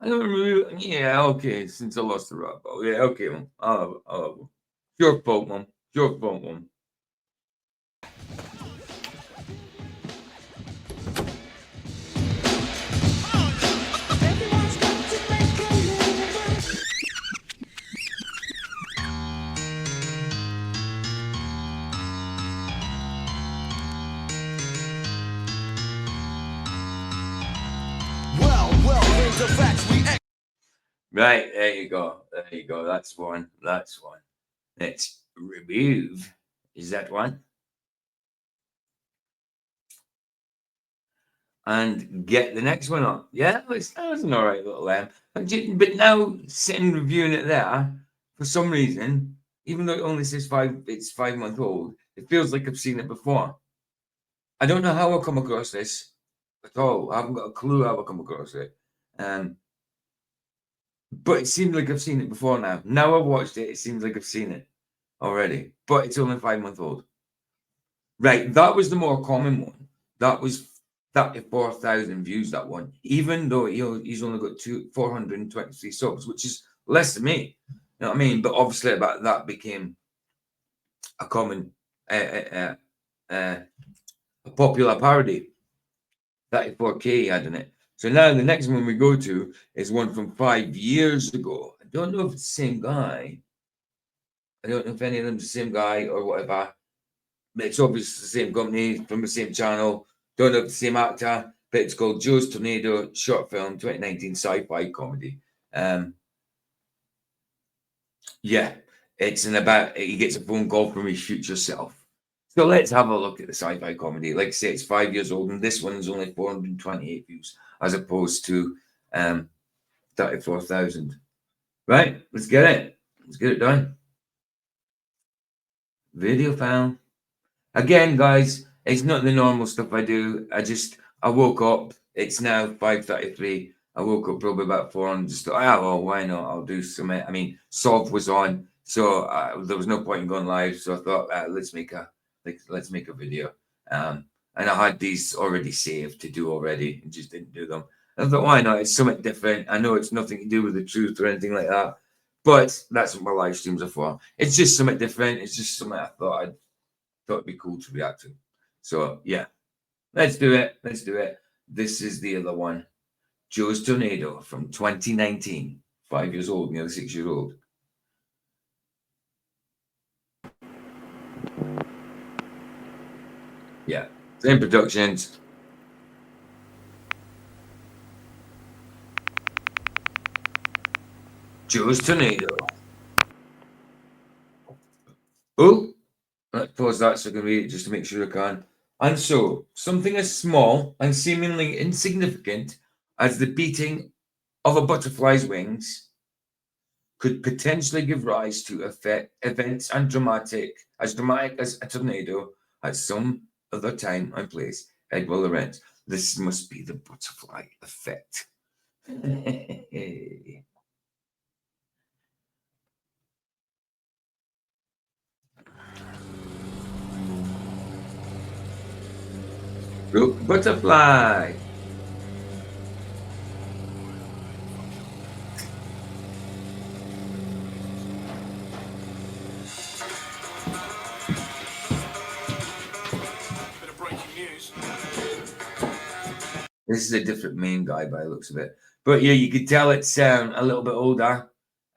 I don't really, yeah, okay, since I lost the rap ball. Yeah, okay, Mom. I'll have one. Your fault, Mom. Your fault, Mom. Right, there you go. There you go. That's one. That's one. Let's remove. Is that one? And get the next one on. Yeah, that was an all right little but now sitting reviewing it there, for some reason, even though it only says it's 5 months old, it feels like I've seen it before. I don't know how I'll come across this at all. I haven't got a clue how I'll come across it. But it seems like I've seen it before now. Now I've watched it, it seems like I've seen it already. But it's only 5 months old. Right, that was the more common one. That was 34,000 views, that one. Even though he's only got 423 subs, which is less than me. You know what I mean? But obviously that became a common, a popular parody. 34K he had in it. So now the next one we go to is one from 5 years ago. I don't know if it's the same guy. I don't know if any of them is the same guy or whatever. But it's obviously the same company from the same channel. Don't know if it's the same actor. But it's called Joe's Tornado short film 2019 sci-fi comedy. Yeah, it's about he gets a phone call from his future self. So let's have a look at the sci-fi comedy. Like I say, it's 5 years old, and this one's only 428 views, as opposed to 34,000. Right, let's get it. Let's get it done. Video found. Again, guys, it's not the normal stuff I do. I woke up. It's now 5:33. I woke up probably about 400. Just thought, well, why not? I'll do some. I mean, Solve was on, so there was no point in going live. So I thought, let's make a video. And I had these already saved to do already, and just didn't do them. I thought, why not? It's something different. I know it's nothing to do with the truth or anything like that, but that's what my live streams are for. It's just something different. It's just something I thought it'd be cool to react to. So yeah, let's do it. Let's do it. This is the other one, Joe's Tornado from 2019. 5 years old, nearly 6 years old. Yeah, Same productions. Joe's Tornado. Oh, let's pause that so I can read it just to make sure I can. And so, something as small and seemingly insignificant as the beating of a butterfly's wings could potentially give rise to events as dramatic as a tornado at some other time and place. Edward Lorenz. This must be the butterfly effect. Look, butterfly. Bit of breaking news. This is a different main guy by the looks of it. But yeah, you could tell it's a little bit older.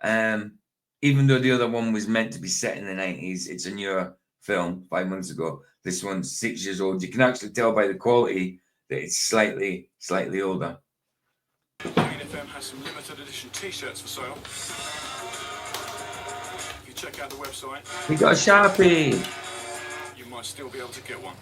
Even though the other one was meant to be set in the 90s, it's a newer film 5 months ago. This one's 6 years old. You can actually tell by the quality that it's slightly older. FM has some limited edition t-shirts for sale. If you check out the website, We got a Sharpie. you might still be able to get one.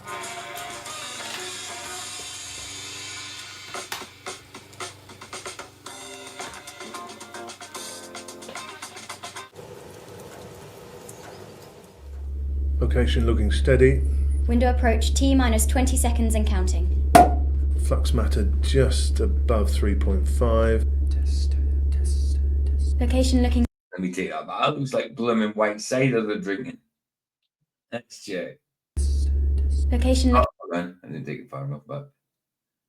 Location looking steady. Window approach T minus 20 seconds and counting. Flux matter just above 3.5. Location looking. Let me take that back. That looks like blooming white cider they're drinking. Let's check. Location. Oh, hold on. I didn't take it far enough back.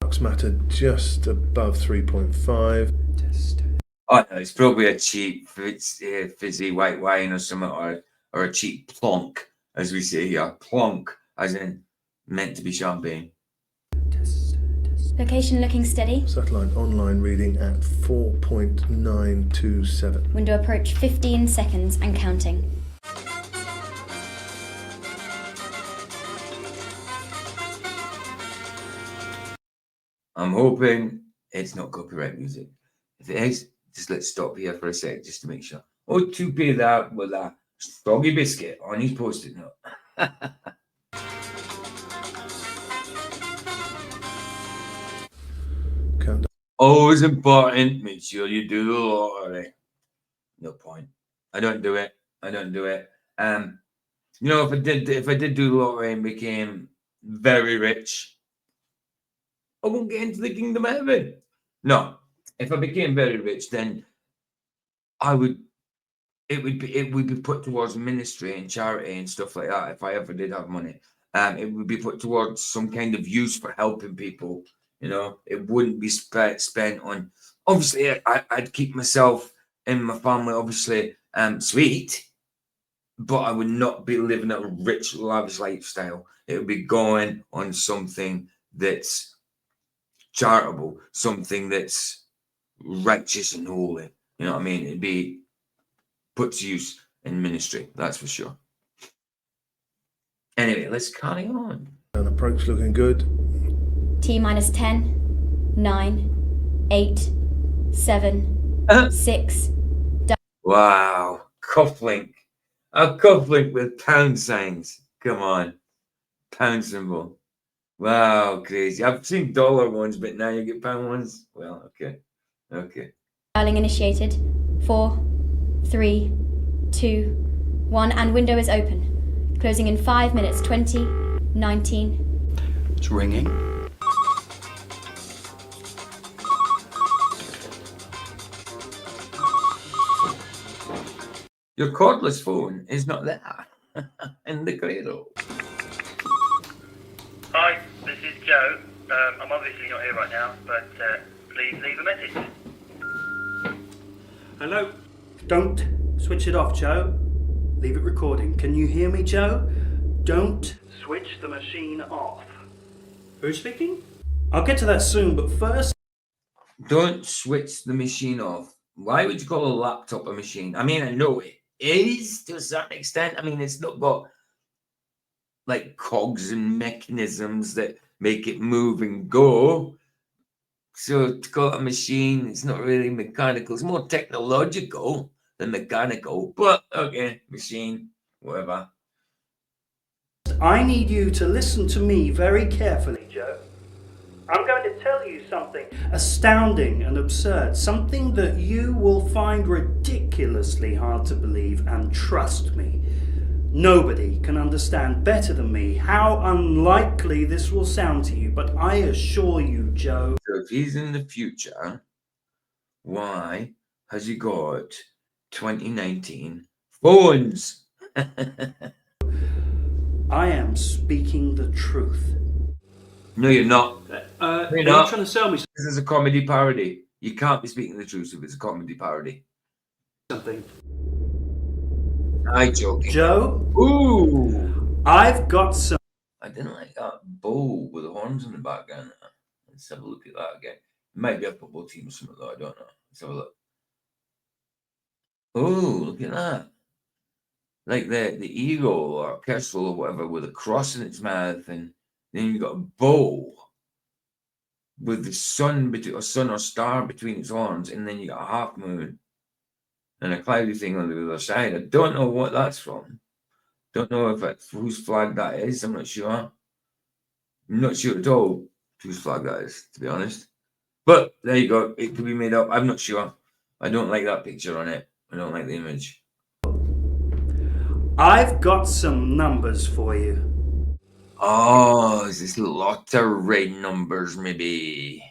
Flux matter just above 3.5. Oh, no, it's probably a cheap fizzy white wine or something, or a cheap plonk, as we say here. Plonk, as in meant to be champagne. Location looking steady. Satellite online reading at 4.927. Window approach 15 seconds and counting. I'm hoping it's not copyright music. If it is, just let's stop here for a sec just to make sure. Oh, to pay that with a soggy biscuit on his post-it note. Always important. Make sure you do the lottery. No point. I don't do it. You know, if I did do the lottery and became very rich, I won't get into the kingdom of heaven. No, if I became very rich, then it would be put towards ministry and charity and stuff like that. If I ever did have money, it would be put towards some kind of use for helping people. You know, it wouldn't be spent on. Obviously, I'd keep myself and my family obviously sweet, but I would not be living a rich, lavish lifestyle. It would be going on something that's charitable, something that's righteous and holy. You know what I mean? It'd be put to use in ministry, that's for sure. Anyway, let's carry on. An approach looking good. T minus 10, 9, 8, 7, 6. Wow, cufflink. A cufflink with pound signs. Come on. Pound symbol. Wow, crazy. I've seen dollar ones, but now you get pound ones. Well, okay. Dialing initiated. 4, 3, 2, 1, and window is open. Closing in 5 minutes, 20, 19. It's ringing. Your cordless phone is not there in the cradle. Hi, this is Joe. I'm obviously not here right now, but please leave a message. Hello? Don't switch it off, Joe. Leave it recording. Can you hear me, Joe? Don't switch the machine off. Who's speaking? I'll get to that soon, but first... Don't switch the machine off. Why would you call a laptop a machine? I mean, I know it is to a certain extent. I mean, it's not got like cogs and mechanisms that make it move and go. So to call it a machine, it's not really mechanical. It's more technological than mechanical. But okay, machine, whatever. I need you to listen to me very carefully, Joe. I'm going to tell you something astounding and absurd, something that you will find ridiculously hard to believe, and trust me, nobody can understand better than me how unlikely this will sound to you, but I assure you, Joe. So if he's in the future, why has he got 2019 phones? I am speaking the truth. No, you're not. Are You're you not. trying to sell me This is a comedy parody. You can't be speaking the truth if it's a comedy parody. something? I joking. Joe? Ooh! I've got some. I didn't like that bull with the horns in the background. Let's have a look at that again. It might be a football team or something, though. I don't know. Let's have a look. Oh, look at that. Like the eagle or kestrel or whatever with a cross in its mouth, and then you've got a bull with the sun or star between its horns, and then you got a half moon and a cloudy thing on the other side. I don't know what that's from. Don't know if that's whose flag that is. I'm not sure. I'm not sure at all whose flag that is, to be honest. But there you go. It could be made up. I'm not sure. I don't like that picture on it. I don't like the image. I've got some numbers for you. Oh, is this lottery numbers, maybe?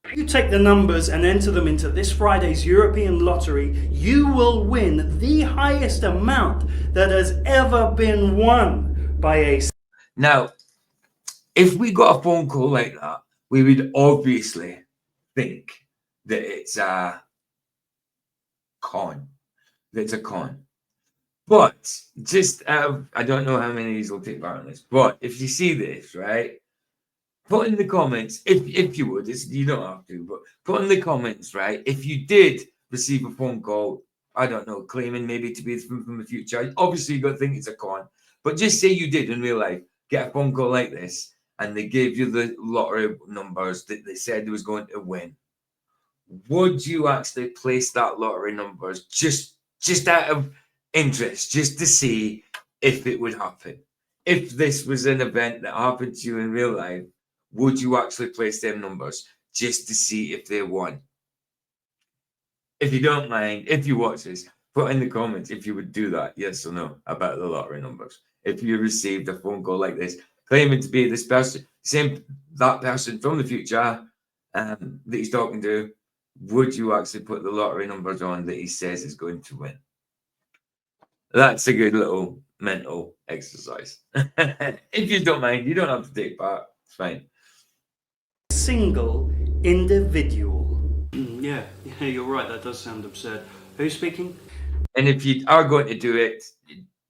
If you take the numbers and enter them into this Friday's European lottery, you will win the highest amount that has ever been won by a... Now, if we got a phone call like that, we would obviously think that it's a con. That it's a con. But just I don't know how many of these will take part in this, but if you see this, right, put in the comments, if you would, you don't have to, but put in the comments, right, if you did receive a phone call, I don't know, claiming maybe to be from the future, obviously you've got to think it's a con, but just say you did in real life get a phone call like this, and they gave you the lottery numbers that they said they was going to win. Would you actually place that lottery numbers just out of interest, just to see if it would happen? If this was an event that happened to you in real life, would you actually place them numbers just to see if they won? If you don't mind, if you watch this, put in the comments if you would do that, yes or no, about the lottery numbers. If you received a phone call like this, claiming to be this person, that person from the future that he's talking to, would you actually put the lottery numbers on that he says is going to win? That's a good little mental exercise. If you don't mind, you don't have to take part. It's fine. Single individual. Yeah, you're right. That does sound absurd. Who's speaking? And if you are going to do it,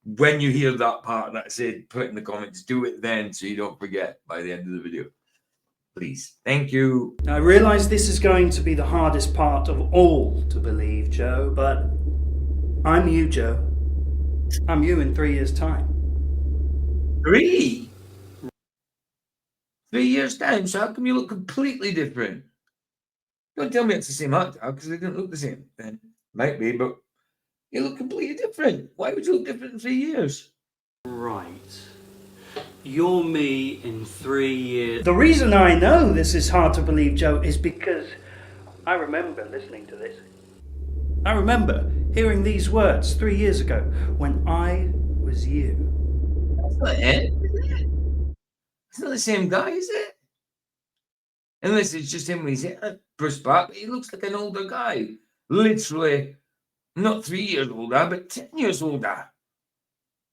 when you hear that part that said, put it in the comments, do it then so you don't forget by the end of the video. Please. Thank you. I realise this is going to be the hardest part of all to believe, Joe, but I'm you, Joe. I'm you in 3 years' time. 3 years' time? So how come you look completely different? Don't tell me it's the same actor, because they didn't look the same then. Might be, but you look completely different. Why would you look different in 3 years? Right. You're me in 3 years. The reason I know this is hard to believe, Joe, is because I remember listening to this. I remember hearing these words 3 years ago when I was you. That's not it, is it? It's not the same guy, is it? Unless it's just him with his hair brushed back, but he looks like an older guy. Literally, not 3 years older, but 10 years older.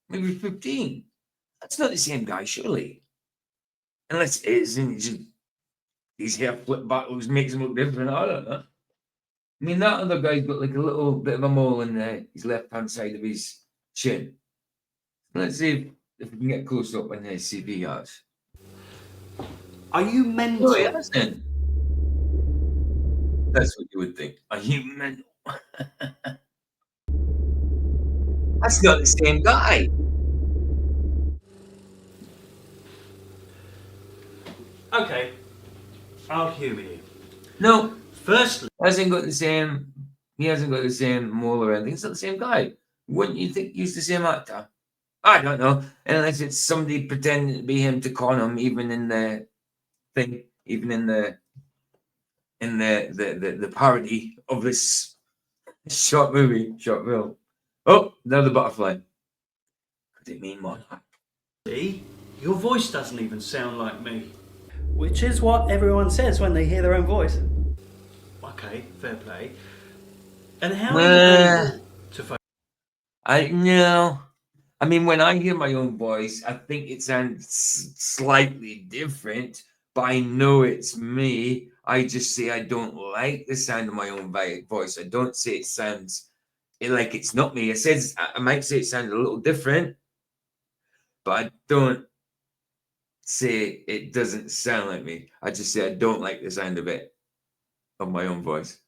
Maybe 15. That's not the same guy, surely. Unless it is, and his hair flipped back, which makes him look different. I don't know. I mean, that other guy's got like a little bit of a mole in his left-hand side of his chin. Let's see if we can get close up on his CV has. Are you mental? No, he hasn't. That's what you would think. Are you mental? That's not the same guy. I'll humour you. No. Firstly, He hasn't got the same mole or anything. It's not the same guy. Wouldn't you think he's the same actor? I don't know. Unless it's somebody pretending to be him to con him, even in the thing, even in the parody of this short film. Oh, another butterfly. Could it mean monarch? see, your voice doesn't even sound like me. Which is what everyone says when they hear their own voice. Okay, fair play. And how are you able to I mean, when I hear my own voice, I think it sounds slightly different, but I know it's me. I just say I don't like the sound of my own voice. I don't say it sounds like it's not me. I might say it sounds a little different, but I don't say it doesn't sound like me. I just say I don't like the sound of it, of my own voice.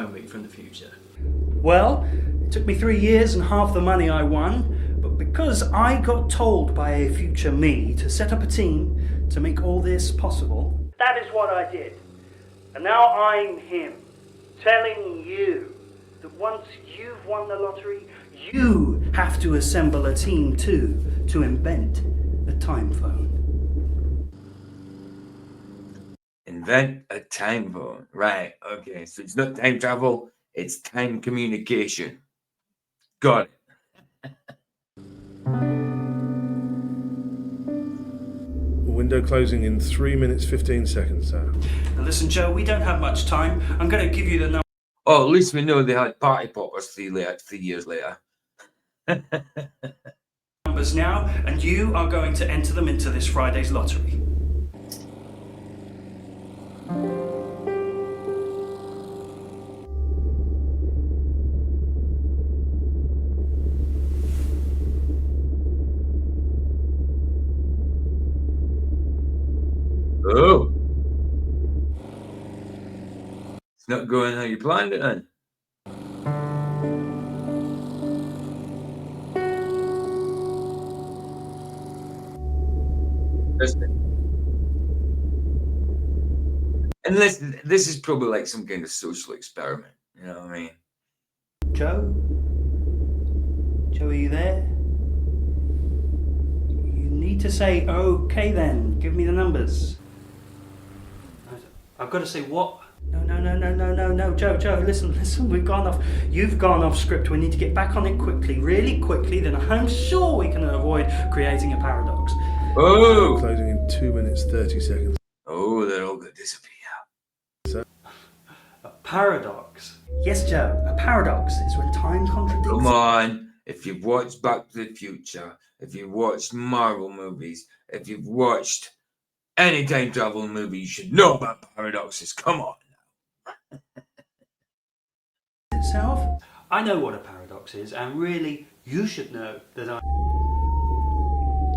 me from the future? Well, it took me 3 years and half the money I won, but because I got told by a future me to set up a team to make all this possible, that is what I did. And now I'm him, telling you that once you've won the lottery, you have to assemble a team too to invent a time phone. Invent a time phone. Right, okay. So it's not time travel, it's time communication. Got it. Window closing in 3 minutes 15 seconds, sir. Now listen, Joe, we don't have much time. I'm going to give you the number. Oh, at least we know they had party poppers 3 years later. Numbers now, and you are going to enter them into this Friday's lottery. Oh. It's not going how you planned it then. And this is probably like some kind of social experiment. You know what I mean? Joe? Joe, are you there? You need to say, okay then, give me the numbers. I've got to say what? No, Joe, listen, we've gone off. You've gone off script. We need to get back on it quickly, really quickly, then I'm sure we can avoid creating a paradox. Oh! Closing in 2 minutes 30 seconds. Oh, they're all going to disappear. A paradox? Yes, Joe, a paradox is when time contradicts. Come on. If you've watched Back to the Future, if you've watched Marvel movies, if you've watched any time travel movie, you should know about paradoxes. Come on. Itself? I know what a paradox is, and really, you should know that I...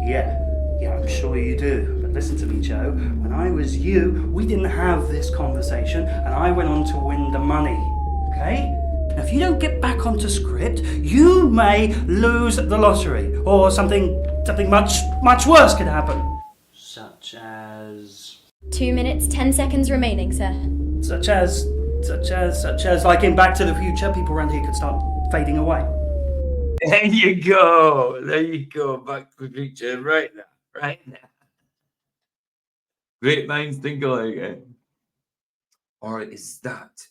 Yeah, I'm sure you do. But listen to me, Joe. When I was you, we didn't have this conversation, and I went on to win the money. Okay? Now, if you don't get back onto script, you may lose the lottery, or something much worse could happen. Such as... 2 minutes, 10 seconds remaining, sir. Such as like in Back to the Future, people around here could start fading away. There you go. Back to the Future right now. Great minds think alike. Eh? Or is that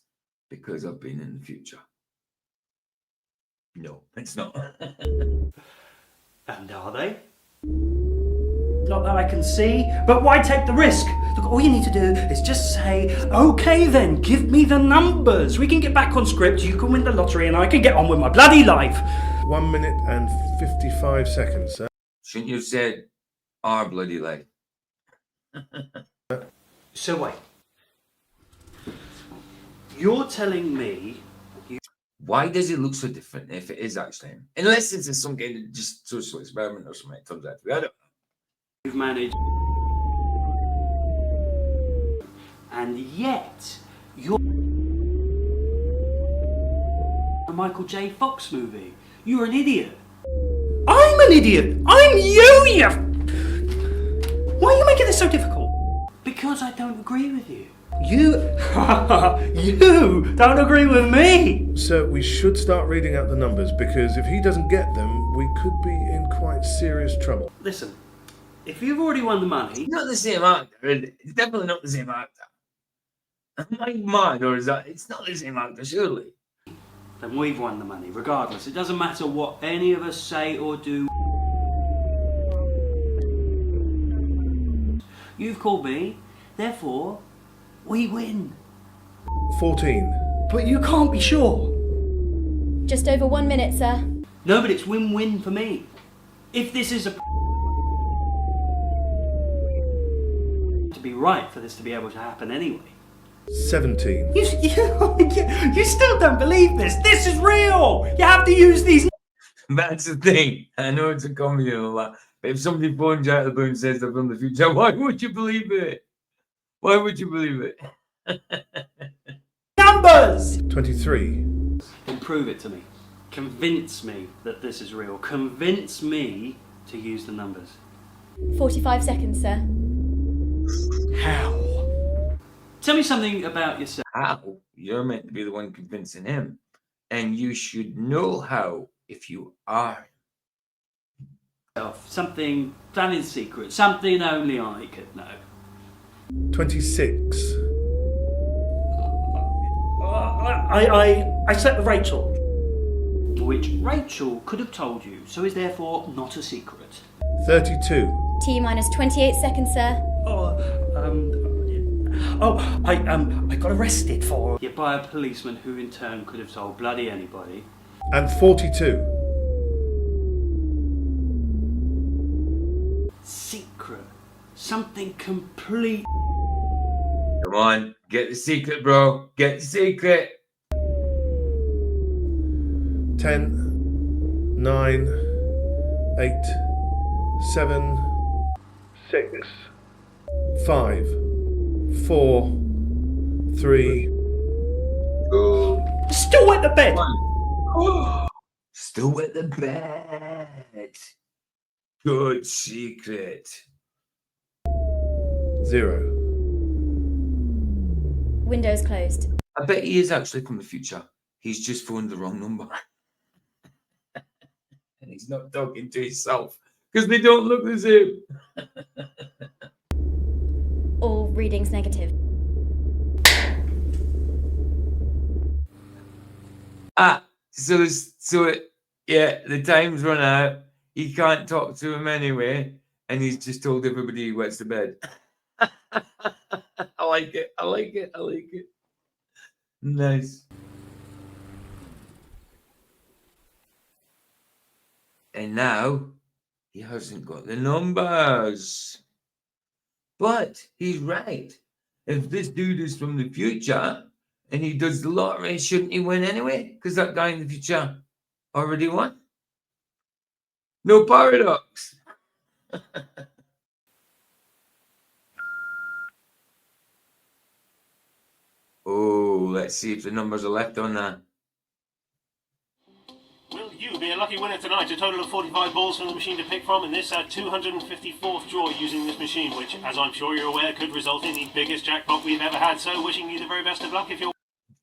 because I've been in the future? No, it's not. And are they? Not that I can see, but why take the risk? Look, all you need to do is just say, okay then, give me the numbers. We can get back on script, you can win the lottery, and I can get on with my bloody life. 1 minute and 55 seconds, sir. Shouldn't you have said our bloody life? So wait. You're telling me... Why does it look so different if it is actually him? Unless it's some kind of just social experiment or something. It turns out to be. I don't know. You've managed... And yet, you're... a Michael J. Fox movie. You're an idiot. I'm an idiot! I'm you! Why are you making this so difficult? Because I don't agree with you. You don't agree with me! Sir, we should start reading out the numbers because if he doesn't get them, we could be in quite serious trouble. Listen, if you've already won the money... It's not the same actor, is it? It's definitely not the same actor. Am I mad, or is that... It's not the same actor, surely. Then we've won the money, regardless. It doesn't matter what any of us say or do. You've called me, therefore, we win. 14. But you can't be sure. Just over 1 minute, sir. No, but it's win-win for me. If this is a... to be right for this to be able to happen anyway. 17. You still don't believe this. This is real. You have to use these... That's the thing. I know it's a comedy and all that, but if somebody phones you out of the blue and says they're from the future, why would you believe it? Why would you believe it? Numbers! 23. Then prove it to me. Convince me that this is real. Convince me to use the numbers. 45 seconds, sir. How? Tell me something about yourself. How? You're meant to be the one convincing him. And you should know how if you are. Something done in secret. Something only I could know. 26. I slept with Rachel. Which Rachel could have told you, so is therefore not a secret. 32. T minus 28 seconds, sir. I got arrested for... Yeah, by a policeman who in turn could have told bloody anybody. And 42. Secret. Something complete... Come on, get the secret, bro. Get the secret. 10, 9, 8, 7, 6, 5, 4, 3, 2. Still wet the bed. Still wet the bed. Good secret. 0. Windows closed. I bet he is actually from the future. He's just phoned the wrong number. And he's not talking to himself because they don't look the same. All readings negative. Yeah, the time's run out. He can't talk to him anyway, and he's just told everybody he wets the bed. I like it. I like it. I like it. Nice. And now he hasn't got the numbers. But he's right. If this dude is from the future and he does the lottery, shouldn't he win anyway? Because that guy in the future already won. No paradox. Oh, let's see if the numbers are left on that. Will you be a lucky winner tonight? A total of 45 balls from the machine to pick from in this 254th draw using this machine, which, as I'm sure you're aware, could result in the biggest jackpot we've ever had. So wishing you the very best of luck if you're...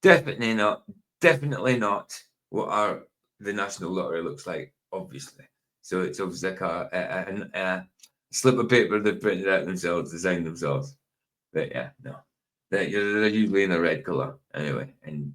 Definitely not. Definitely not what the National Lottery looks like, obviously. So it's obviously like a slip of paper they've printed out themselves, designed themselves. But yeah, no. They're usually in a red colour anyway. And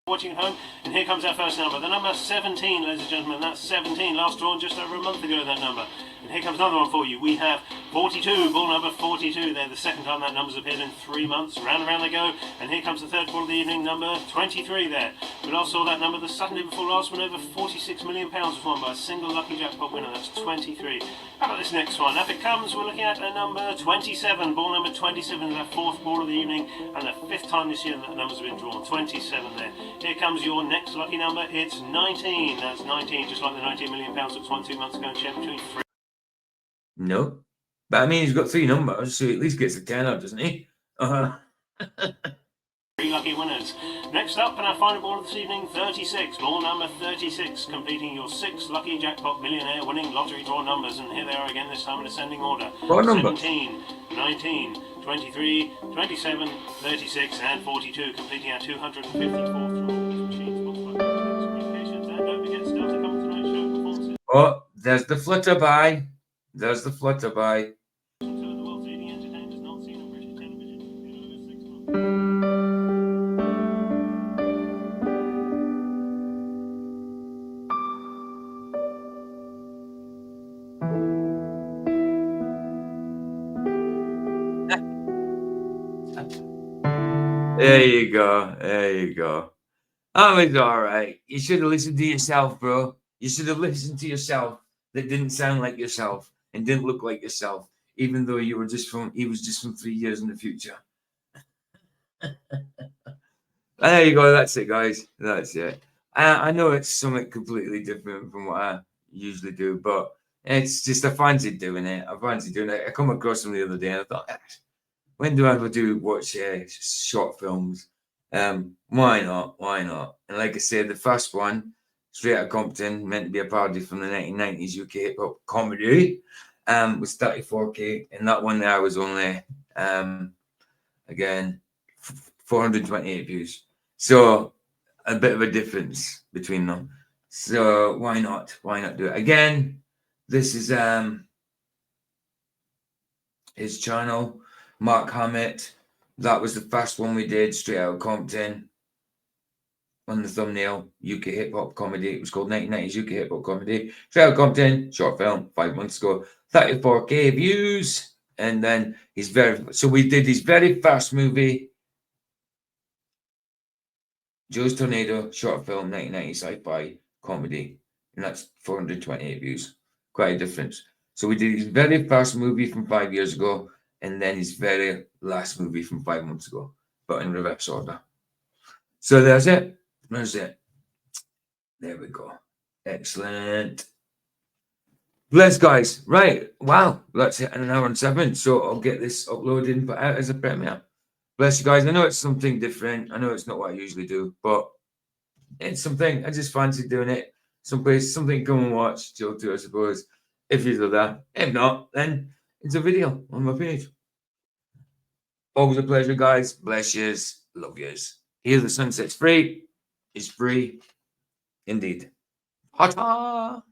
watching at home, and here comes our first number. The number 17, ladies and gentlemen. That's 17. Last drawn just over a month ago, that number. And here comes another one for you. We have 42, ball number 42 there. The second time that number's appeared in 3 months. Round and round they go. And here comes the third ball of the evening, number 23 there. We last saw that number the Saturday before last when over £46 million was won by a single lucky jackpot winner. That's 23. How about this next one? Up it comes. We're looking at a number 27. Ball number 27 is our fourth ball of the evening. And the fifth time this year that number's been drawn. 27 there. Here comes your next lucky number. It's 19. That's 19, just like the £19 million that was won 2 months ago and shared between three. no. But I mean, he's got 3 numbers, so he at least gets a tenner, doesn't he? Three lucky winners. Next up, and our final ball of this evening, 36. Ball number 36, completing your 6 lucky jackpot millionaire winning lottery draw numbers. And here they are again, this time in ascending order. What number? 17, 19, 23, 27, 36, and 42, completing our 254th draw. Communications, and don't forget still to come to tonight's show performances. Oh, there's the flutterby. There's the flutterby. There you go. There you go. That was all right. You should have listened to yourself, bro. You should have listened to yourself. That didn't sound like yourself and didn't look like yourself, even though he was just from 3 years in the future. There you go. That's it, guys. That's it. I know it's something completely different from what I usually do, but it's just I fancied doing it. I come across them the other day and I thought, when do I ever watch short films? Why not? Why not? And like I said, the first one, Straight Outta Compton, meant to be a parody from the 1990s UK hip hop comedy, was 34k, and that one there was only again 428 views. So a bit of a difference between them. So why not? Why not do it again? This is his channel, Mark Hammett. That was the first one we did, Straight Outta Compton. On the thumbnail, UK hip hop comedy. It was called 1990s UK hip hop comedy. Straight Outta Compton, short film, 5 months ago, 34k views. And then so we did his very first movie, Joe's Tornado, short film, 1990s sci-fi comedy, and that's 428 views. Quite a difference. So we did his very first movie from 5 years ago, and then his very last movie from 5 months ago, but in reverse order. So there's it. There's it. There we go. Excellent. Bless, guys. Right. Wow. That's it. An hour and 7. So I'll get this uploaded and put out as a premiere. Bless you guys. I know it's something different. I know it's not what I usually do, but it's something. I just fancy doing it. Something come and watch. Joe too, I suppose. If you do that. If not, then it's a video on my page. Always a pleasure, guys. Bless yous. Love yous. Here the Sunset's free. It's free. Indeed. Ta-ta!